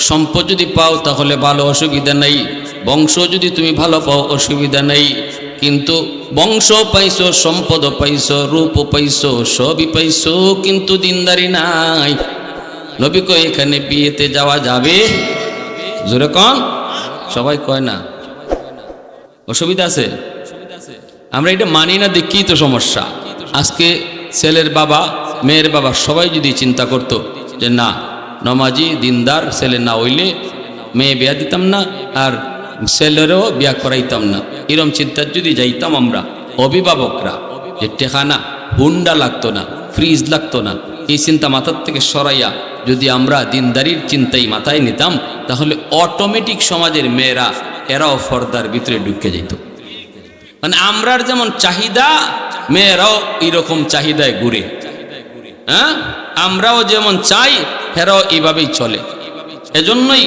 S1: সম্পদ যদি পাও তাহলে ভালো, অসুবিধা নেই, বংশ যদি তুমি ভালো পাও অসুবিধা নেই, কিন্তু বংশ পাইছো, সম্পদ পাইছো, রূপ পাইছো, সবই পাইছো, কিন্তু দিনদারি নাই। নবী কয় এখানে বিয়েতে যাওয়া যাবে? জোরে কন। সবাই কয় না। অসুবিধা আছে? আমরা এটা মানি না, দেখি তো সমস্যা। আজকে ছেলের বাবা, মেয়ের বাবা সবাই যদি চিন্তা করতো যে না, নমাজি দিনদার ছেলে না হইলে মেয়ে বিয়া দিতাম না, আর ছেলেরও বিয়া করাইতাম না, এরম চিন্তার যদি যাইতাম আমরা অভিভাবকরা, যে টেখানা হুন্ডা লাগতো না, ফ্রিজ লাগতো না, এই চিন্তা মাথার থেকে সরাইয়া যদি আমরা দিনদারির চিন্তাই মাথায় নিতাম, তাহলে অটোমেটিক সমাজের মেয়েরা এরাও পর্দার ভিতরে ঢুকে যেত। মানে আমরার যেমন চাহিদা, মেয়েরাও এরকম চাহিদায় ঘুরে। হ্যাঁ, আমরাও যেমন চাই, এরাও এইভাবেই চলে। এজন্যই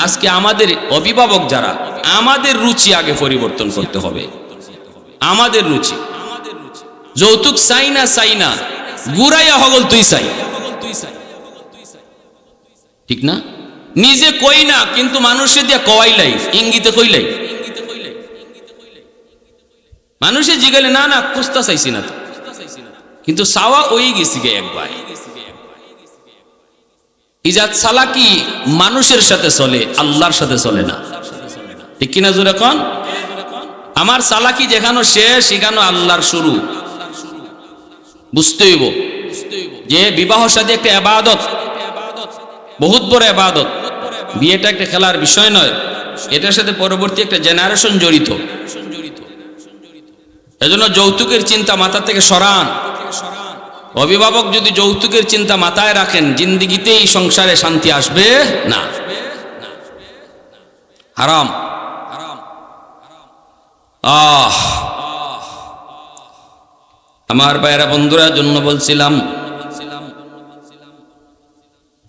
S1: আজকে আমাদের অভিভাবক যারা, আমাদের রুচি আগে পরিবর্তন করতে হবে। আমাদের রুচি, যৌতুক চাই না চাই না, গুড়াইয়া হগল তুই চাই, ঠিক না? নিজে কই না, কিন্তু মানুষে দিয়া কওয়াইলাই, ইঙ্গিতে কইলাই। মানুষে জিগালে না না কুস্তা চাইছি না, কিন্তু চাওয়া ওই গেছি গে একবার। ইজাত সালাকি মানুষের সাথে চলে, আল্লাহর সাথে চলে না, ঠিক কিনা জোরে কোন? আমার সালাকি যেখানে শেষ, সেখানে আল্লাহর শুরু। বুঝতে হইব যে বিবাহ শাদী একটা ইবাদত, বহুত বড় ইবাদত। বিয়েটা একটা খেলার বিষয় নয়, এটার সাথে পরবর্তী একটা জেনারেশন জড়িত। এজন্য যৌতুকের চিন্তা মাথা থেকে সরান। অভিভাবক যদি যৌতুকের চিন্তা মাথায় রাখেন, জিন্দিগিতেই সংসারে শান্তি আসবে না। হারাম। আমার ভাইয়েরা বন্ধুরা জন্য বলছিলাম,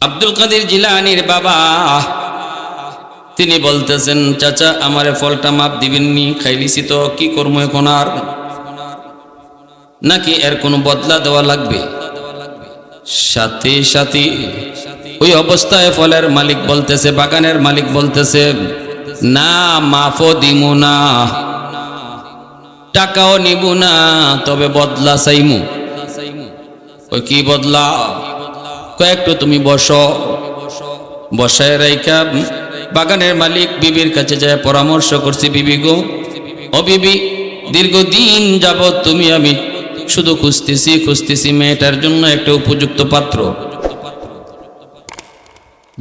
S1: আব্দুল কাদের জিলানীর বাবা তিনি বলতেছেন, চাচা আমারে ফলটা মাপ দিবেননি, খাইলিছি তো কি করবো এখন, আর নাকি এর কোনো বদলা দেওয়া লাগবে? সাথে সাথে ওই অবস্থায় ফলের মালিক বলতেছে, বাগানের মালিক বলতেছে, না মাফও দিমু না, টাকাও নিব না, তবে বদলা চাইমু। ওই কি বদলা? কয়েকটু তুমি বসো। বসায় রাইখা বাগানের মালিক বিবির কাছে যায় পরামর্শ করছি, বিবি গো, ও বিবি, দীর্ঘদিন যাবৎ তুমি আমি শুধু খুঁজতেছি মেয়েটার জন্য একটা উপযুক্ত পাত্র।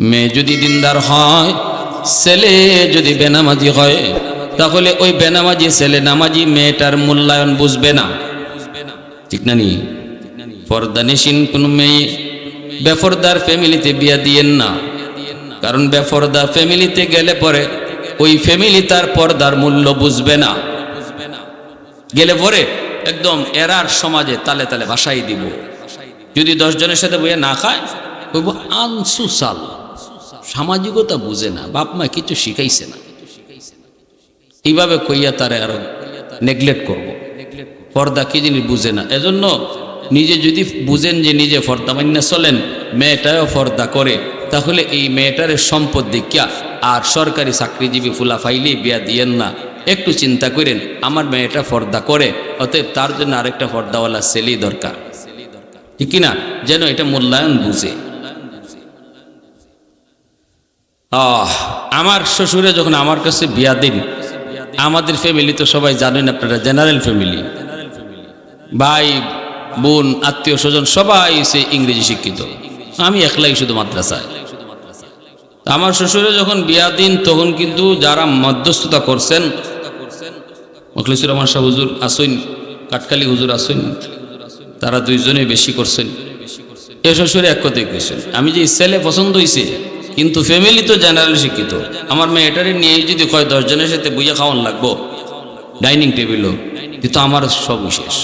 S1: মেয়ে যদি দিনদার হয়, ছেলে যদি বেনামাজি হয়, তাহলে ওই বেনামাজি ছেলে নামাজি মেয়েটার মূল্যায়ন বুঝবে না, ঠিক না নি? পর্দানিসীন কোন মেয়ে বেফরদার ফ্যামিলিতে বিয়া দিয়েন না, কারণ বেফরদা ফ্যামিলিতে গেলে পরে ওই ফ্যামিলি তার পর্দার মূল্য বুঝবে না। গেলে পরে একদম এরার সমাজে তালে তালে ভাসাই দিব। যদি 10 জনের সাথে বইয়া না খায়, কইব আনসুসাল, সামাজিকতা বুঝে না, বাপ মা কিছু শিখাইছে না, এইভাবে কইয়া তারে আরো নেগলেক্ট করব। পর্দা কি জিনিস বুঝে না। এজন্য নিজে যদি বুঝেন যে নিজে পর্দা মান্য চলেন, মেয়েটাও পর্দা করে, তাহলে এই মেয়েটারে সম্পদ দেখিয়া আর সরকারি চাকরিজীবী ফুলা ফাইলে বিয়া দিয়েন না। একটু চিন্তা করেন, আমার মেয়েটা পর্দা করে, অতএব তার জন্য আরেকটা পর্দাওয়ালা ছেলে দরকার, ঠিক কিনা? যেন এটা মূল্যায়ন বুঝে। আমার শ্বশুরে যখন আমার কাছে বিয়া দিন, আমাদের ফ্যামিলি তো সবাই জানেন আপনারা, জেনারেল ফ্যামিলি, ভাই বোন আত্মীয় স্বজন সবাই সে ইংরেজি শিক্ষিত, আমি একলাই শুধু মাদ্রাসায়। আমার শ্বশুরে যখন বিয়া দিন, তখন কিন্তু যারা মধ্যস্থতা করছেন, মখলিসুর রহমান শাহ হুজুর আসইন, কাটকালি হুজুর আসইন, তারা 2 জনে বেশি করছেন। এ শ্বশুরে এক কথাই কইছেন, আমি যে ছেলে পছন্দ হয়েছে, কিন্তু ফ্যামিলি তো জেনারেল শিক্ষিত, আমার মেয়েটারে নিয়ে যদি কয় 10 জনের সাথে বইয়া খাওয়ান লাগবো ডাইনিং টেবিলও, কিন্তু আমার সব শেষ।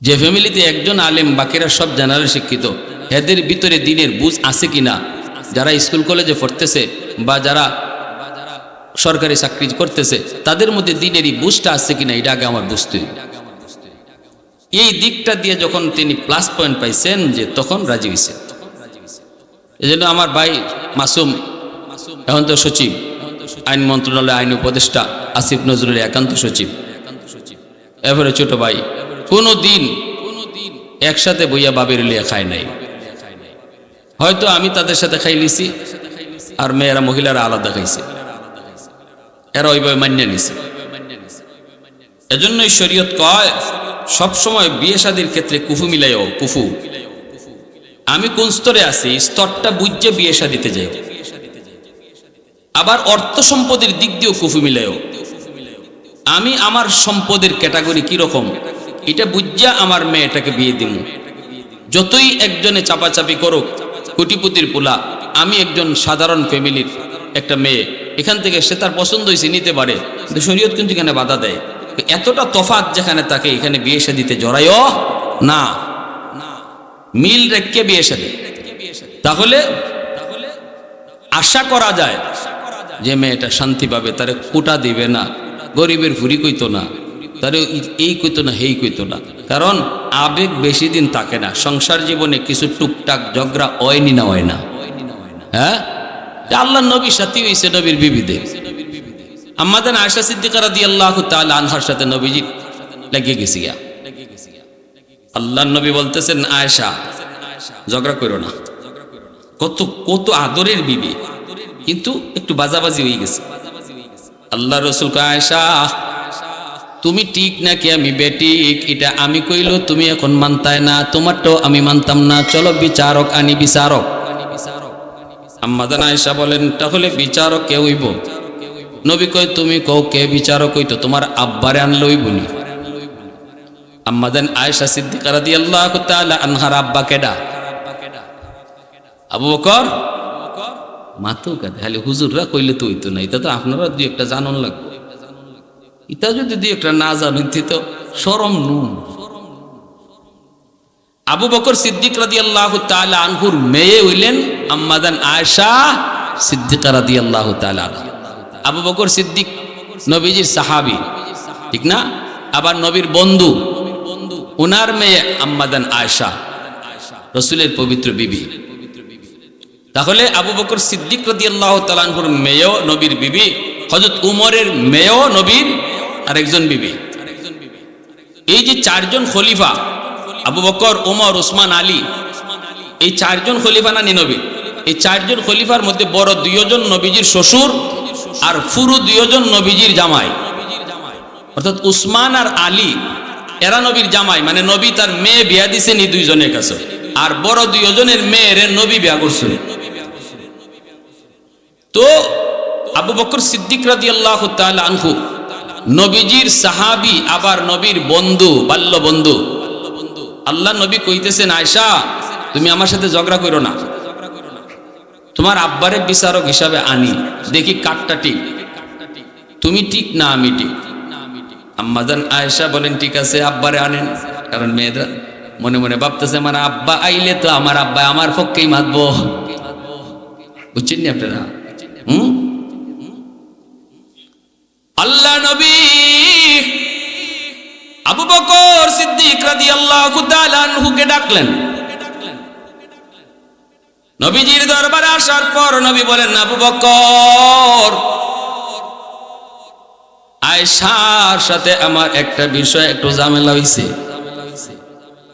S1: যে ফ্যামিলিতে একজন আলেম, বাকিরা সব জেনারেল শিক্ষিত, এদের ভিতরে দিনের বুঝ আছে কিনা, যারা স্কুল কলেজে পড়তেছে বা যারা সরকারি চাকরি করতেছে, তাদের মধ্যে দিনেরই বুঝটা আছে কিনা, এটা আগে আমার বুঝতে হবে। এই দিকটা দিয়ে যখন তিনি প্লাস পয়েন্ট পাইছেন, যে তখন রাজি হয়েছে। এই জন্য আমার ভাই মাসুম, এখন তো সচিব, আইন মন্ত্রণালয় আইন উপদেষ্টা আসিফ নজরুলের একান্ত সচিব, এবারে ছোট ভাই কোনো দিন একসাথে বইয়া বাবের লিয়া খায় নাই। হয়তো আমি তাদের সাথে খাই লিছি আর মেয়েরা মহিলারা আলাদা খাইছে, এরা ওইভাবে মান্য নিছে। এজন্যই শরীয়ত কয় সবসময় বিয়ে শাদীর ক্ষেত্রে কুফু মিলাইও। কুফু আমি কোন স্তরে আছি স্তরটা বুঝে বিয়ে শাদীতে যাই। আবার অর্থ সম্পদের দিক দিয়েও কুফু মিলাইও। আমি আমার সম্পদের ক্যাটাগরি কিরকম এটা বুঝা আমার মেয়েটাকে বিয়ে দিব। যতই একজনে চাপাচাপি করুক, কোটিপতির পোলা, আমি একজন সাধারণ ফ্যামিলির একটা মেয়ে, এখান থেকে সে তার পছন্দ হয়েছে নিতে পারে, কিন্তু শরীয়ত কিন্তু এখানে বাধা দেয়। এতটা তফাৎ যেখানে তাকে এখানে বিয়ে শাদীতে জড়াইও না, মিল রেখে বিয়ে শাদী। তাহলে আশা করা যায় যে মেয়েটা শান্তি পাবে, তারে কোটা দিবে না, গরিবের ভুরি কইতো না, তারে এই কইতো না হেই কইতো না। কারণ আবেগ বেশি দিন থাকে না। সংসার জীবনে কিছু টুকটাক ঝগড়া হয়নি না হয় না। হ্যাঁ, আল্লাহ নবীর সাথে হইছে নবীর বিবিদের। আমাদের আয়েশা সিদ্দিকা রাদিয়াল্লাহু তাআলা আনহার সাথে নবীজি লেগে গেছি গা। আল্লাহর নবী বলতেছেন আয়েশা ঝগড়া করো না। কত কত আদরের বিবি, কিন্তু একটু বাজাবাজি হয়ে গেছে। আল্লাহ রসুল কয় আয়েশা তুমি ঠিক নাকি আমি বেঠিক এটা আমি কইলো তুমি এখন মানতায় না, তোমারটাও আমি মানতাম না, চলো বিচারক আনি। বিচারক আম্মাজান আয়েশা বলেন তাহলে বিচারক কে হইব? নবী কয় তুমি কও কে বিচারক হইতো? তোমার আব্বারে আনলে হইবনি। আম্মাজান আয়েশা সিদ্দিকা রাদিয়াল্লাহু তাআলা আনহার আব্বা কেডা? আবু বকর। মাতো কাঁদে, খালি হুজুররা কইলে তো হইতো না, এটা তো আপনারা দুই একটা জানন লাগবে। এটা যদি দুই একটা না জানেন তো শরম নু। আবু বকর সিদ্দিক রাদিয়াল্লাহু তাআলা আনহুর মেয়ে হইলেন আম্মাজান আয়েশা সিদ্দিকা রাদিয়াল্লাহু তাআলা। আবু বকর সিদ্দিক নবীজির সাহাবী, ঠিক না? আবার নবীর বন্ধু, ওনার মেয়ে আম্মাজান আয়েশা রাসূলের পবিত্র বিবি। তাহলে আবু বকর সিদ্দিক রাদিয়াল্লাহু তাআলা আনহুর মেয়েও নবীর বিবি, হযরত উমরের মেয়েও নবীর আরেকজন বিবি। এই যে চারজন খলিফা আবু বকর, ওমর, ওসমান, আলী, এই চারজন খলিফা না নবীর। এই চারজন খলিফার মধ্যে বড় দুইজন নবীজির শ্বশুর আর ফুরু দুইজন নবীজির জামাই, অর্থাৎ উসমান আর আলী এরা নবীর জামাই, মানে নবী তার মেয়ে বিয়া দিছেন এই দুইজনের কাছে, আর বড় দুইজনের মেয়ের নবী বিয়া করছেন। তো আবু বকর সিদ্দিক রাদিয়াল্লাহু তাআলা আনহু নবীজির সাহাবী, আবার নবীর বন্ধু, বাল্য বন্ধু। আল্লাহ নবী কইতেছেন আয়েশা তুমি আমার সাথে ঝগড়া করো না, তোমার আব্বারে বিচারক হিসাবে আনি, দেখি কাটটা ঠিক, তুমি ঠিক না আমি ঠিক। আম্মাজান আয়েশা বলেন ঠিক আছে আব্বারে আনেন। কারণ মেয়েরা মনে মনে ভাবতেছে মানে আব্বা আইলে তো আমার আব্বা আমার পক্ষেই মাতবো, বুঝছেন নি আপনারা? আল্লাহ নবী আবু বকর সিদ্দিক রাদিয়াল্লাহু তাআলা আনহুকে ডাকলেন। নবীজির দরবারে আসার পর নবী বলেন আবু বকর আয়েশার সাথে আমার একটা বিষয় একটু ঝামেলা হইছে,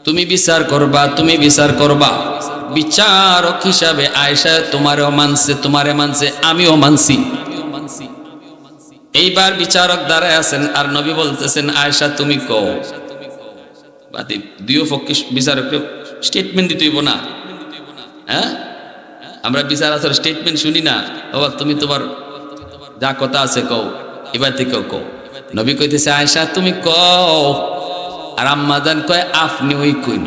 S1: তুমি বিচার করবা, তুমি বিচার করবা। বিচারক হিসাবে আয়েশা তোমারও মানছে, তোমারে মানছে, আমিও মানছি। এইবার বিচারক দাঁড়ায় আছেন আর নবী বলতেছেন আয়েশা তুমি কও। বাদী দুই পক্ষে বিচারক স্টেটমেন্ট দিতে হইব না? হ্যাঁ, আমরা বিচার আসার স্টেটমেন্ট শুনি না। বাবা তুমি তোমার যা কথা আছে কও, এবার থেকে কও। নবী কইতেছে আয়েশা তুমি কও, আর আম্মাজান কয় আপনি ওই কইন,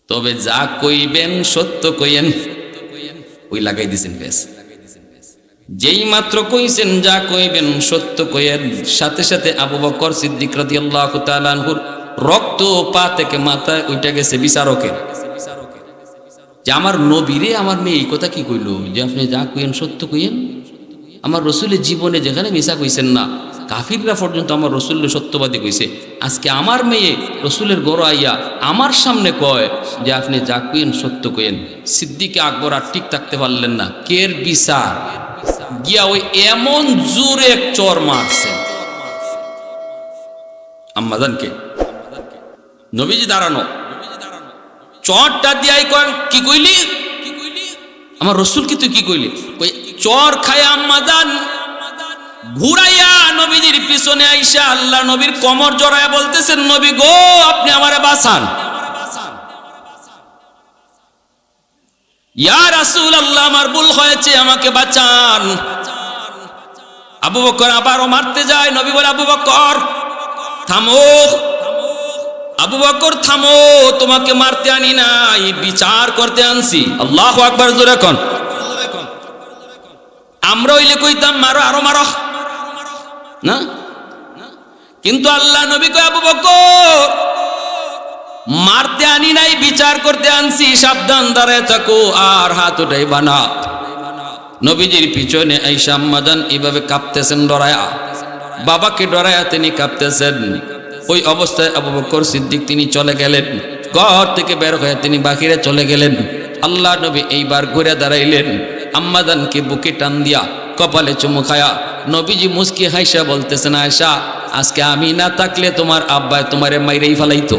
S1: তবে যা কইবেন সত্য কইয়েন। ওই লাগাই দিছেন বেশ। যেই মাত্র কইছেন যা কইবেন সত্য কইয়েন, সাথে সাথে আবু বকর সিদ্দিক রাদিয়াল্লাহু তাআলা আনহুর রক্ত পা থেকে মাথায় উঠে গেছে বিচারকের, যে আমার নবীরে আমার মেয়ে এই কথা কি কইল, যে আপনি যা কইয়েন সত্য কইয়েন। আমার রসুলের জীবনে যেখানে মিশা কইছেন না, কাফিররা পর্যন্ত আমার রসুলের সত্যবাদী কইছে, আজকে আমার মেয়ে রসুলের গড় আইয়া আমার সামনে কয় যে আপনি যা কইয়েন সত্য কইয়েন। সিদ্দিকে আকবর আর ঠিক থাকতে পারলেন না, কের বিচার গিয়া ওই এমন জোরে এক চর মারছেন আম্মাজানকে। নবীজি দাঁড়ানো, চরটা দিয়াই কন কি কইলি, আমার রসুল কি তুই কি কইলি? ওই চর খায় আম্মাজান ঘুরাইয়া নবীজির পিছনে আইসা আল্লাহ নবীর কোমর জড়াইয়া বলতেছেন, নবী গো আপনি আমারে বাঁচান, ইয়া রাসূলুল্লাহ আমার ভুল হয়েছে আমাকে বাঁচান। আবু বকর আবারও মারতে যায়, নবী বলে আবু বকর থামো, আবু বকর থামো, তোমাকে মারতে আনি নাই, বিচার করতে আনছি। আল্লাহু আকবার জোরে কোন। আমরা হইলে কইতাম মারো, আরো মারো না, কিন্তু আল্লাহ নবী কয় আবু বকর মারতে আনি নাই, বিচার করতে আনছি, সাবধান দাঁড়ায় থাকো আর হাত উঠাইবা না। নবীজির পিছনে আয়েশা আম্মাজান এইভাবে কাঁপতেছেন ডরায়া, বাবাকে ডরায়া তিনি কাঁপতেছেন। ওই অবস্থায় আবু বকর সিদ্দিক তিনি চলে গেলেন, ঘর থেকে বের হয়ে তিনি বাহিরে চলে গেলেন। আল্লাহ নবী এইবার ঘুরে দাঁড়াইলেন, আম্মাজানকে বুকে টান দিয়া কপালে চুমু খায়া নবীজি মুস্কি হাইসা বলতেছেন, আয়েশা আজকে আমি না থাকলে তোমার আব্বায় তোমারে মাইরেই ফেলাইতো।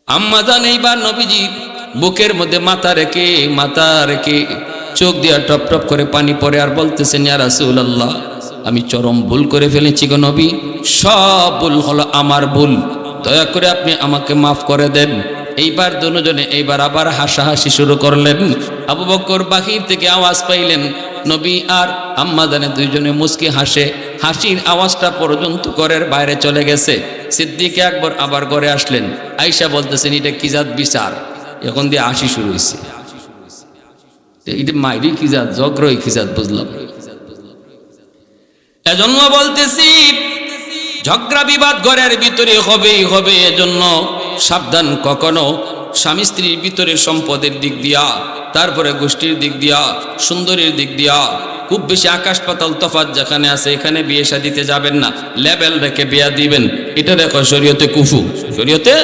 S1: আম্মাজান এইবার নবীজি বুকের মধ্যে মাথা রেখে চোখ দিয়া টপ টপ করে পানি পড়ে আর বলতেছেন, ইয়া রাসূলুল্লাহ আমি চরম ভুল করে ফেলেছি গো নবী, সব ভুল হলো আমার ভুল, দয়া করে আপনি আমাকে মাফ করে দেন। এইবার দুজনে এইবার আবার হাসাহাসি শুরু করলেন। আবু বকর বাহির থেকে আওয়াজ পাইলেন, নবী আর আম্মাজানে দুইজনে মুস্কি হাসে, হাসির আওয়াজটা পর্যন্ত ঘরের বাইরে চলে গেছে। সিদ্দিক আকবর আবার ঘরে আসলেন, আয়েশা বলতেছেন এটা কি জাত বিচার, এখন দিয়ে হাসি শুরু হয়েছে, এটা মাইরি কি জাত, জগ্রই কি জাত বুঝলাম। এজন্য বলতেছি ঝগড়া বিবাদ ঘরের ভিতরে হবেই হবে, এজন্য সাবধান। কখনো স্বামী স্ত্রীর ভিতরে সম্পদের দিক দিয়া, তারপরে গোষ্ঠীর দিক দিয়া, সুন্দরের দিক দিয়া খুব বেশি আকাশ পাতাল তফাৎ যেখানে আছে এখানে বিয়ে শাদিতে যাবেন না, লেভেল রেখে বিয়া দিবেন। এটা দেখো শরীয়তে কুফু, শরীয়তে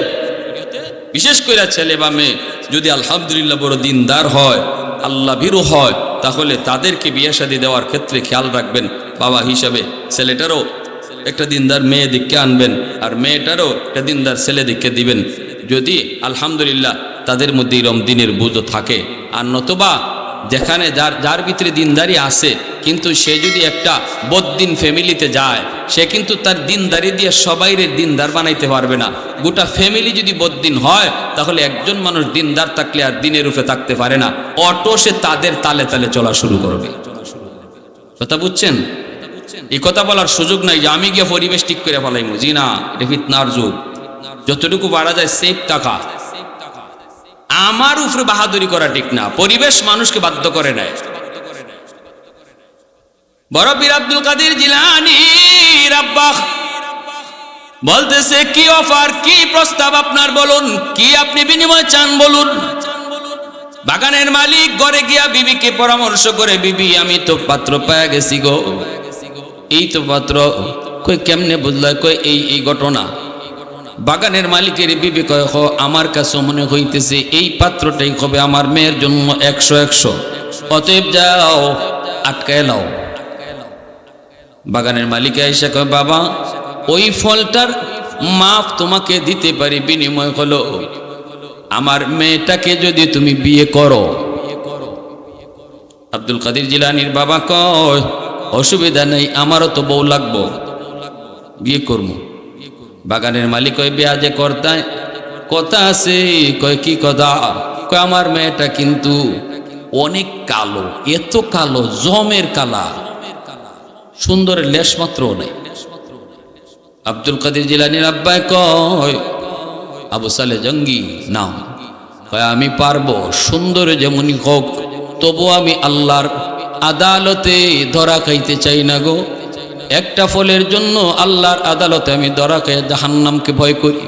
S1: বিশেষ করে ছেলে বা মেয়ে যদি আলহামদুলিল্লাহ বড় দিনদার হয়, আল্লাহ ভীরু হয়, তাহলে তাদেরকে বিয়ে শাদী দেওয়ার ক্ষেত্রে খেয়াল রাখবেন। বাবা হিসাবে ছেলেটারও একটা দিনদার মেয়ে দিককে আনবেন, আর মেয়েটারও একটা দিনদার ছেলে দিককে দিবেন, যদি আলহামদুলিল্লাহ তাদের মধ্যে এরম দিনের বুঝো থাকে। আর নতুবা যেখানে যার ভিতরে দিনদারি আছে কিন্তু সে যদি একটা বদ্দিন ফ্যামিলিতে যায়, সে কিন্তু তার দিনদারি দিয়ে সবাইরে দিনদার বানাইতে পারবে না। গোটা ফ্যামিলি যদি বদ্দিন হয় তাহলে একজন মানুষ দিনদার থাকলে আর দিনের রূপে থাকতে পারে না, অটো সে তাদের তালে তালে চলা শুরু করবে। কথা বুঝছেন? এই কথা বলার সুযোগ নাই যে আমি গিয়ে পরিবেশ ঠিক করে ফেলাইমু, জি না, এটা ফিতনার যুগ। যতটুকু বাড়া যায় সেফ টাকা, আমার উপরে বাহাদুরি করা ঠিক না, পরিবেশ মানুষকে বাধ্য করে নেয়। বড় পীর আব্দুল কাদের জিলানী রাব্বাহ বলতেছে, কি অফার, কি প্রস্তাব আপনার বলুন, কি আপনি বিনিময় চান বলুন। বাগানের মালিক ঘরে গিয়া বিবিকে পরামর্শ করে, বিবি আমি তো পাত্র পায়া গেছি গো। এই তো পাত্র, কই কেমনে বুঝলা? কই এই ঘটনা। বাগানের মালিকের বিবি কয়, আমার কাছে মনে হইতেছে এই পাত্রটাই হবে আমার মেয়ের জন্য 100-100, অতএব যাও আটকায় লাও। বাগানের মালিক আয়েশা কয়, বাবা ওই ফলটার মাপ তোমাকে দিতে পারি, বিনিময় হলো আমার মেয়েটাকে যদি তুমি বিয়ে করো। আব্দুল কাদের জিলানীর বাবা কয়, অসুবিধা নেই, আমারও তো বউ লাগবো, বিয়ে করবো। বাগানের মালিক কয়, বিয়া যে করতায় কথা আছে। কয় কি কথা? কয় আমার মেয়েটা কিন্তু অনেক কালো, এত কালো জমের কালা, সুন্দরের লেশ মাত্র নেই। আব্দুল কাদের জিলানীর আব্বাই কয়, আবু সালে জঙ্গি নাম। কয় আমি পারবো, সুন্দর যেমনই হোক, তবু আমি আল্লাহর আদালতে ধরা খাইতে চাই না গো। একটা ফলের জন্য আল্লাহর আদালতে আমি ধরা খাই জাহান্নামকে ভয় করি।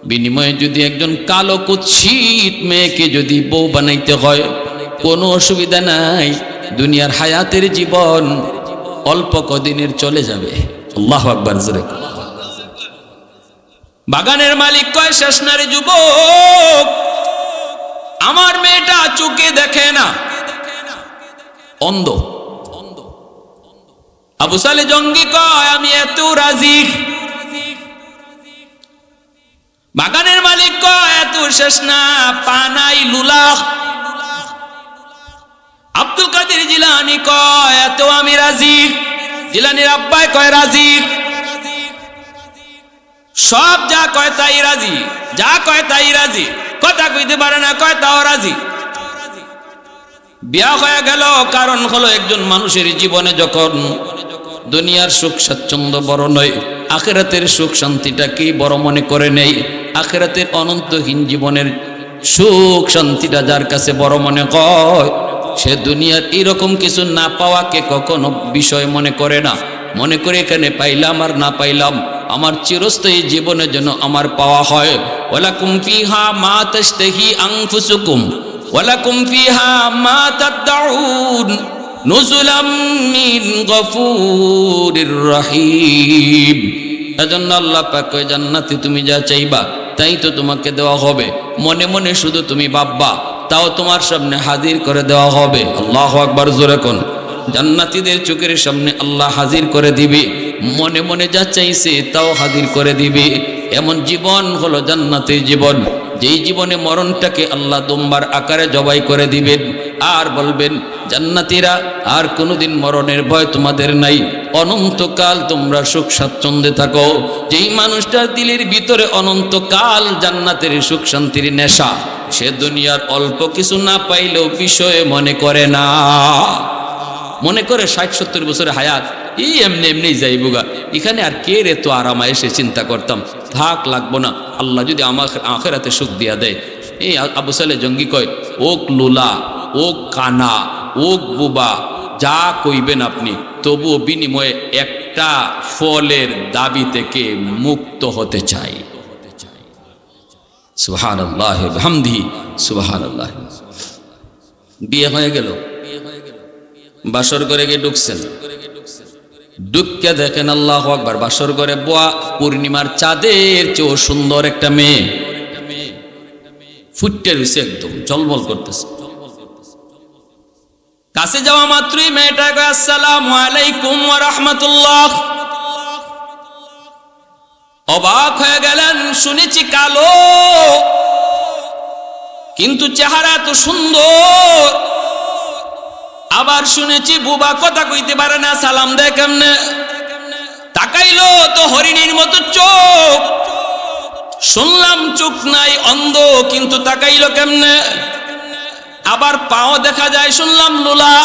S1: বিনিময়ে যদি একজন কালো কুৎসিত মেয়েকে যদি বউ বানাইতে হয়, কোনো অসুবিধা নাই, দুনিয়ার হায়াতের জীবন অল্প কদিনের চলে যাবে। আল্লাহু আকবার জোরে। বাগানের মালিক কয়, শেষ নারী যুবক, আমার মেয়েটা চোখে দেখে না, অন্ধ। আবু সালে জঙ্গি কয় আমি এত রাজি। বাগানের মালিক কয় এত শেষ না, পা নাই লুলা। আব্দুল কাদের জিলানী কয় এত আমি রাজি। জিলানীর আব্বাই কয় রাজি। সব যা কয় তাই রাজি, যা কয় তাই রাজি। কথা কইতে পারে না, কয় তাও রাজি। বিয়া হয়ে গেল। কারণ হলো একজন মানুষের জীবনে যখন দুনিয়ার সুখ স্বাচ্ছন্দ্য বড় নয়, আখিরাতের সুখ শান্তিটাকে বড় মনে করে নেই। আখিরাতের অনন্তহীন জীবনের সুখ শান্তিটা যার কাছে বড় মনে হয়, সে দুনিয়ার এরকম কিছু না পাওয়াকে কখনো বিষয় মনে করে না। মনে করে এখানে পাইলাম আর না পাইলাম, আমার চিরস্থায়ী জীবনের জন্য আমার পাওয়া হয়। ওয়ালাকুম ফিহা মা তাশতাহি আনফুসুকুম ওয়ালাকুম ফিহা মা তাদউন নুজুলাম মিন গফুরির রহিম। এজন্য আল্লাহ পাক কয় জান্নাতে তুমি যা চাইবা তাই তো তোমাকে দেওয়া হবে। মনে মনে শুধু তুমি ভাববা, তাও তোমার সামনে হাজির করে দেওয়া হবে। আল্লাহু আকবার, জোরে কোন। জান্নাতীদের চোখের সামনে আল্লাহ হাজির করে দিবে। মনে মনে যা চাইছে তাও হাজির করে দিবে। এমন জীবন হলো জান্নাতের জীবন, যেই জীবনে মরণটাকে আল্লাহ দুম্বার আকারে জবাই করে দিবেন। আর বলবেন জান্নাতীরা আর কোনোদিন মরণের ভয় তোমাদের নাই, অনন্তকাল তোমরা সুখ স্বাচ্ছন্দ্যে থাকো। যেই মানুষটার দিলের ভিতরে অনন্তকাল জান্নাতের সুখ শান্তির নেশা, সে দুনিয়ার অল্প কিছু না পাইলেও বিষয়ে মনে করে না। মনে করে ৬০-৭০ বছরের হায়াত এই এমনি এমনি যাইবুগা, এখানে আর কে রে তো আরামা এসে চিন্তা করতাম, থাক লাগবো না, আল্লাহ যদি আমার আখেরাতে সুখ দিয়া দেয়। এই আবু সালে জঙ্গি কয় ওক লুলা, ওক কানা, ওক বুবা, যা কইবেন আপনি, তবুও বিনিময়ে একটা ফলের দাবি থেকে মুক্ত হতে চাই। সুবহানাল্লাহ বিহামদিহি সুবহানাল্লাহ। বিয়ে হয়ে গেল, বাসর ঘরে গিয়ে ঢুকছেন, ঢুকিয়া দেখেন আল্লাহু আকবার, বাসর ঘরে বোয়া পূর্ণিমার চাঁদের চেয়েও সুন্দর একটা মেয়ে ফুটে রয়েছে, একদম জলমল করতেছে। কাছে যাওয়া মাত্রই মেয়েটা কয় আসসালামু আলাইকুম ওয়া রাহমাতুল্লাহ। অবাক হয়ে গেলেন, শুনেছি কালো কিন্তু চেহারা তো সুন্দর, আবার শুনেছি বুবা, কথা কইতে পারে না, সালাম দেয় কেমনে? তাকাইলো তো হরিণীর মতো চোখ, শুনলাম চোখ নাই, অন্ধ, কিন্তু তাকাইলো কেমনে? আবার পাও দেখা যায়, শুনলাম লোলা।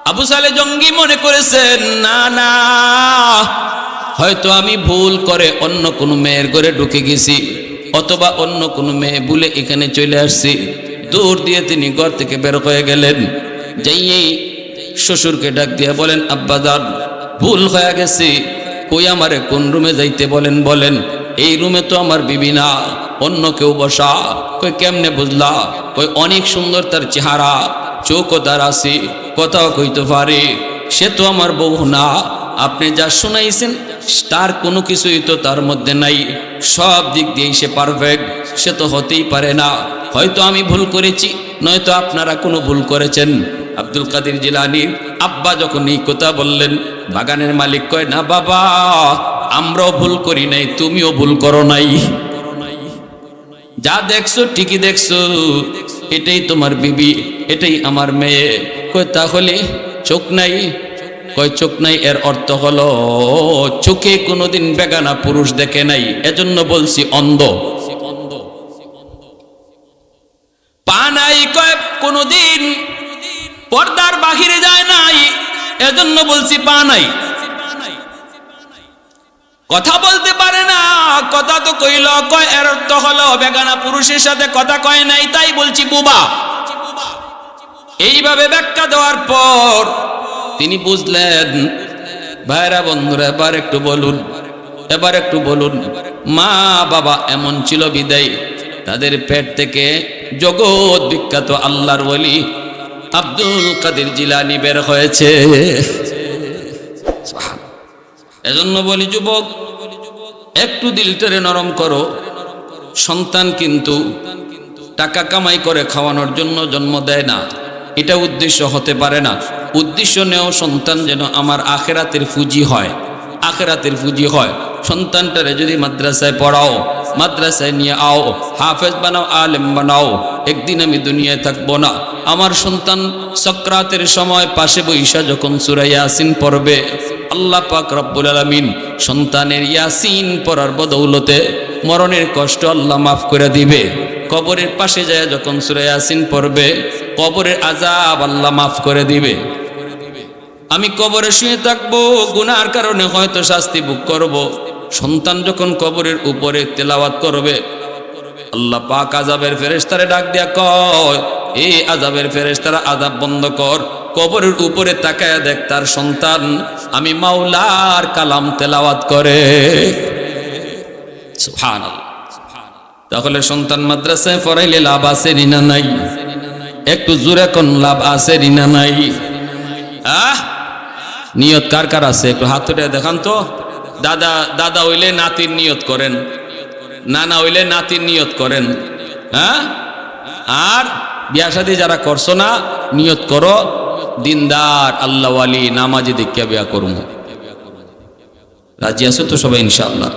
S1: আবু সালে জঙ্গি মনে করেছেন না না, হয়তো আমি ভুল করে অন্য কোনো মেয়ের ঘরে ঢুকে গেছি, অথবা অন্য কোনো মেয়ে ভুলে এখানে চলে আসছি। দূর দিয়ে তিনি ঘর থেকে বের হয়ে গেলেন। যাইয়েই শ্বশুরকে ডাক দিয়ে বলেন আব্বাজান ভুল হয়ে গেছে, কই আমারে কোন রুমে যাইতে বলেন? বলেন এই রুমে তো আমার বিবি না, অন্য কেউ বসা। কই কেমনে বুঝলা? কই অনেক সুন্দর তার চেহারা, চোখও তার আছে, কথাও কইতে পারে, সে তো আমার বউ না। আপনি যা শুনাইছেন তার কোনো কিছুই তো তার মধ্যে নাই, সব দিক দিয়েই সে পারফেক্ট, সে তো হতেই পারে না। হয়তো আমি ভুল করেছি, নয়তো আপনারা কোনো ভুল করেছেন। আব্দুল কাদের জিলানীর আব্বা যখন এই কথা বললেন, বাগানের মালিক কয় না বাবা, আমরাও ভুল করি নাই, তুমিও ভুল করো নাই। যা দেখছো ঠিকই দেখছো, এটাই তোমার বিবি, এটাই আমার মেয়ে। কয় তাহলে চোখ নাই? কয় চোখ নাই এর অর্থ হলো চোখে কোনোদিন বেগানা পুরুষ দেখে নাই, এজন্য বলছি অন্ধ। পা নাই, কয় কোনোদিন পর্দার বাহিরে যায় নাই, এজন্য বলছি পা নাই। কথা বলতে পারে না, কথা তো কইল, কয় এর অর্থ হলো বেগানা পুরুষের সাথে কথা কয় নাই, তাই বলছি বুবা। এইভাবে ব্যাখ্যা দেওয়ার পর তিনি বুঝলেন। ভাইরা বন্ধুরা, এবার একটু বলুন, এবার একটু বলুন, মা বাবা এমন ছিল বিদায় তাদের পেট থেকে জগৎ বিখ্যাত আল্লাহর ওলি আব্দুল কাদের জিলানী বের হয়েছে। এজন্য বলি যুবক, একটু দিলটারে নরম করো। সন্তান কিন্তু টাকা কামাই করে খাওয়ানোর জন্য জন্ম দেয় না, এটা উদ্দেশ্য হতে পারে না। উদ্দেশ্য নেও সন্তান যেন আমার আখেরাতের ফুজি হয়, আখেরাতের ফুজি হয়। সন্তানটারে যদি মাদ্রাসায় পড়াও, মাদ্রাসায় নিয়ে আও, হাফেজ বানাও, আলেম বানাও, একদিন আমি দুনিয়ায় থাকবো না। আমার সন্তান সাকরাতের সময় পাশে বৈশা যখন সূরা ইয়াসিন পড়বে, আল্লাহ পাক রব্বুল আলামিন সন্তানের ইয়াসিন পড়ার বদৌলতে মরণের কষ্ট আল্লাহ মাফ করে দিবে। কবরের পাশে যায় যখন সূরা ইয়াসিন পড়বে, কবরের আযাব আল্লাহ মাফ করে দিবে। আমি কবরে শুয়ে থাকবো, গুনার কারণে হয়তো শাস্তি ভোগ করব। সন্তান যখন কবরের উপরে তেলাওয়াত করবে, আল্লাহ পাক আযাবের ফেরেশতারে ডাক দিয়া কয়, এই আযাবের ফেরেশতারা আযাব বন্ধ কর। কবরের উপরে তাকায়া দেখ তার সন্তান আমি মাওলার কালাম তেলাওয়াত করে। সুবহানাল্লাহ। তাহলে সন্তান মাদ্রাসায় পড়াইলে লাভ আছে না নাই? একটু জোরে কোন লাভ আছে না নাই? নিয়ত কার কার আছে একটু হাত উঠে দেখান তো। দাদা দাদা হইলে নাতির নিয়ত করেন, নানা হইলে নাতির নিয়ত করেন। হ্যাঁ, আর বিয়া শাদী যারা করছো না, নিয়ত করো দিনদার আল্লাহ ওয়ালি নামাজি দেখিয়া বিয়া করব। রাজি আছো তো সবাই ইনশাআল্লাহ?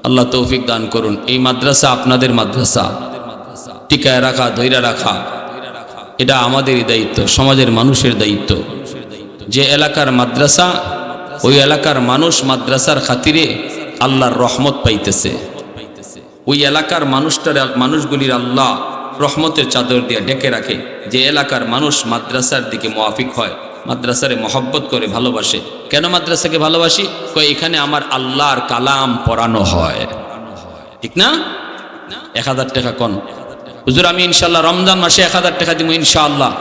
S1: আল্লাহ তৌফিক দান করুন। এই মাদ্রাসা আপনাদের মাদ্রাসা, টিকায় রাখা, ধৈর্য রাখা এটা আমাদেরই দায়িত্ব, সমাজের মানুষের দায়িত্ব। যে এলাকার মাদ্রাসা, ওই এলাকার মানুষ মাদ্রাসার খাতিরে আল্লাহর রহমত পাইতেছে। ওই এলাকার মানুষগুলির আল্লাহ রহমতের চাদর দিয়ে ঢেকে রাখে। যে এলাকার মানুষ মাদ্রাসার দিকে মুআফিক হয়, মাদ্রাসারে মহব্বত করে ভালোবাসে। কেন মাদ্রাসাকে ভালোবাসি? কয় এখানে আমার আল্লাহর কালাম পড়ানো হয়। ঠিক না? 1000 টাকা কোন হুজুর? আমি ইনশাআল্লাহ রমজান মাসে 1000 টাকা দিব ইনশাআল্লাহ।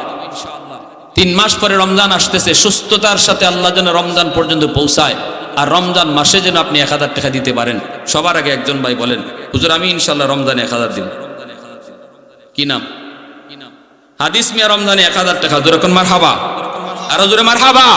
S1: 3 মাস পরে রমজান আসতেছে, সুস্থতার সাথে আল্লাহ যেন রমজান পর্যন্ত পৌঁছায়, আর রমজান মাসে যেন আপনি 1000 টাকা দিতে পারেন। সবার আগে একজন ভাই বলেন, হুজুর আমি ইনশাআল্লাহ রমজানে 1000 দিব। কি নাম? হাদিস মিয়া রমজানে 1000 টাকা। জোরে কোন মারহাবা, আরো জোরে মারহাবা।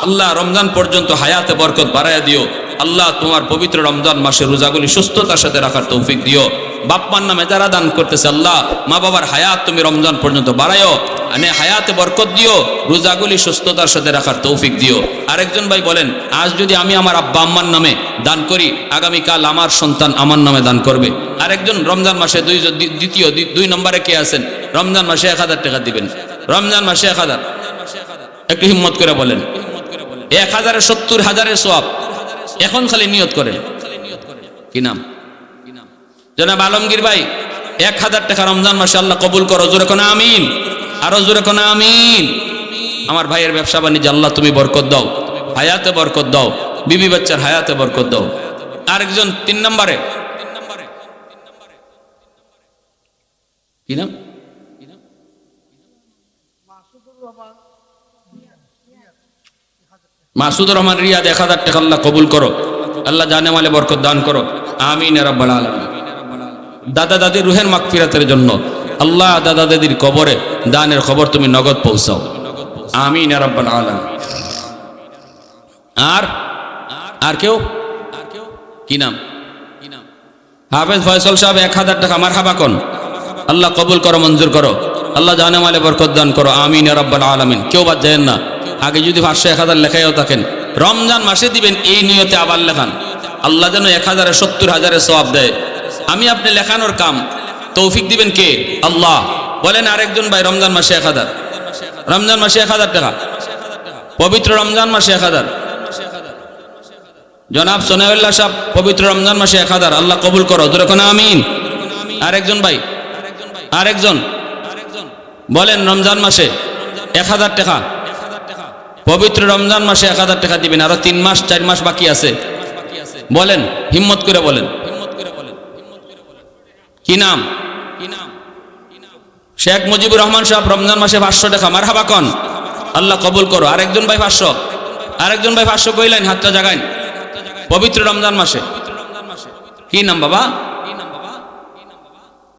S1: আল্লাহ রমজান পর্যন্ত হায়াতে বরকত বাড়ায়া দিও। আল্লাহ তোমার পবিত্র রমজান মাসে রোজাগুলি সুস্থতার সাথে রাখার তৌফিক দিও। বাপ্পার নামে যারা দান করতেছে, আল্লাহ মা বাবার হায়াত তুমি রমজান পর্যন্ত বাড়ায়ো, মানে হায়াতে বরকত দিও, রোজাগুলি সুস্থতার সাথে রাখার তৌফিক দিও। আরেকজন ভাই বলেন, আজ যদি আমি আমার আব্বা আম্মার নামে দান করি, আগামীকাল আমার সন্তান আমার নামে দান করবে। আরেকজন রমজান মাসে দ্বিতীয় 2 নম্বরে কে আছেন? রমজান মাসে 1000 টাকা দিবেন। রমজান মাসে 1000, একটু হিম্মত করে বলেন। 1000-এ 70,000-এর সওয়াব। এখন খালি নিয়ত করেন। কি নাম? জনাব আলমগীর ভাই, 1000 টাকা রমজান মাসে আল্লাহ কবুল করো। জোরে কোন আমিন, আরো জোরে কোন আমিন। আমার ভাইয়ের ব্যবসা বাণিজ্য আল্লাহ তুমি বরকত দাও, হায়াতে বরকত দাও, বিবি বাচ্চার হায়াতে বরকত দাও। আরেকজন 3 নম্বরে, কি নাম? মাসুদুর রহমান রিয়াদ, 1000 টাকা আল্লাহ কবুল করো, আল্লাহ জানে মালে বরকত দান করো। আমিন ইয়া রাব্বাল আলামিন। দাদা দাদির রুহের মাগফিরাতের জন্য আল্লাহ দাদা দাদির কবরে দানের খবর তুমি নগদ পৌঁছাও। আমিন ইয়া রাব্বাল আলামিন। আর কেউ? কি নাম? হাফেজ ফয়সাল সাহেব, 1000 টাকা। মারহাবা কোন? আল্লাহ কবুল করো, মঞ্জুর করো, আল্লাহ জানে মালে বরকত দান করো। আমিন ইয়া রাব্বাল আলামিন। কেউ বাদ যায় না। আগে যদি 500-1000 লেখাইও থাকেন, রমজান মাসে দিবেন এই নিয়তে আবার লেখান, আল্লাহ যেন 1000-এ 70,000-এর সওয়াব দেয়। আমি আপনি লেখানোর কাম, তৌফিক দিবেন কে? আল্লাহ। বলেন আরেকজন ভাই, রমজান মাসে 1000, রমজান মাসে 1000 টাকা, পবিত্র রমজান মাসে 1000। জনাব সোনাউল্লাহ সাহেব, পবিত্র রমজান মাসে 1000, আল্লাহ কবুল করো। জোরে কোন আমিন। আরেকজন ভাই, আরেকজন বলেন, রমজান মাসে 1000 টাকা, পবিত্র রমজান মাসে 1000 টাকা দিবেন। আরো 3 মাস 4 মাস বাকি আছে। বলেন, হিম্মত করে বলেন। কি নাম? শেখ মুজিবুর রহমান সাহেব, রমজান মাসে 500 টাকা। মারহাবা কোন? আল্লাহ কবুল করো। আরেকজন ভাই 500, আরেকজন ভাই 500 কইলেন, হাতটা জাগাইন। পবিত্র রমজান মাসে কি নাম বাবা?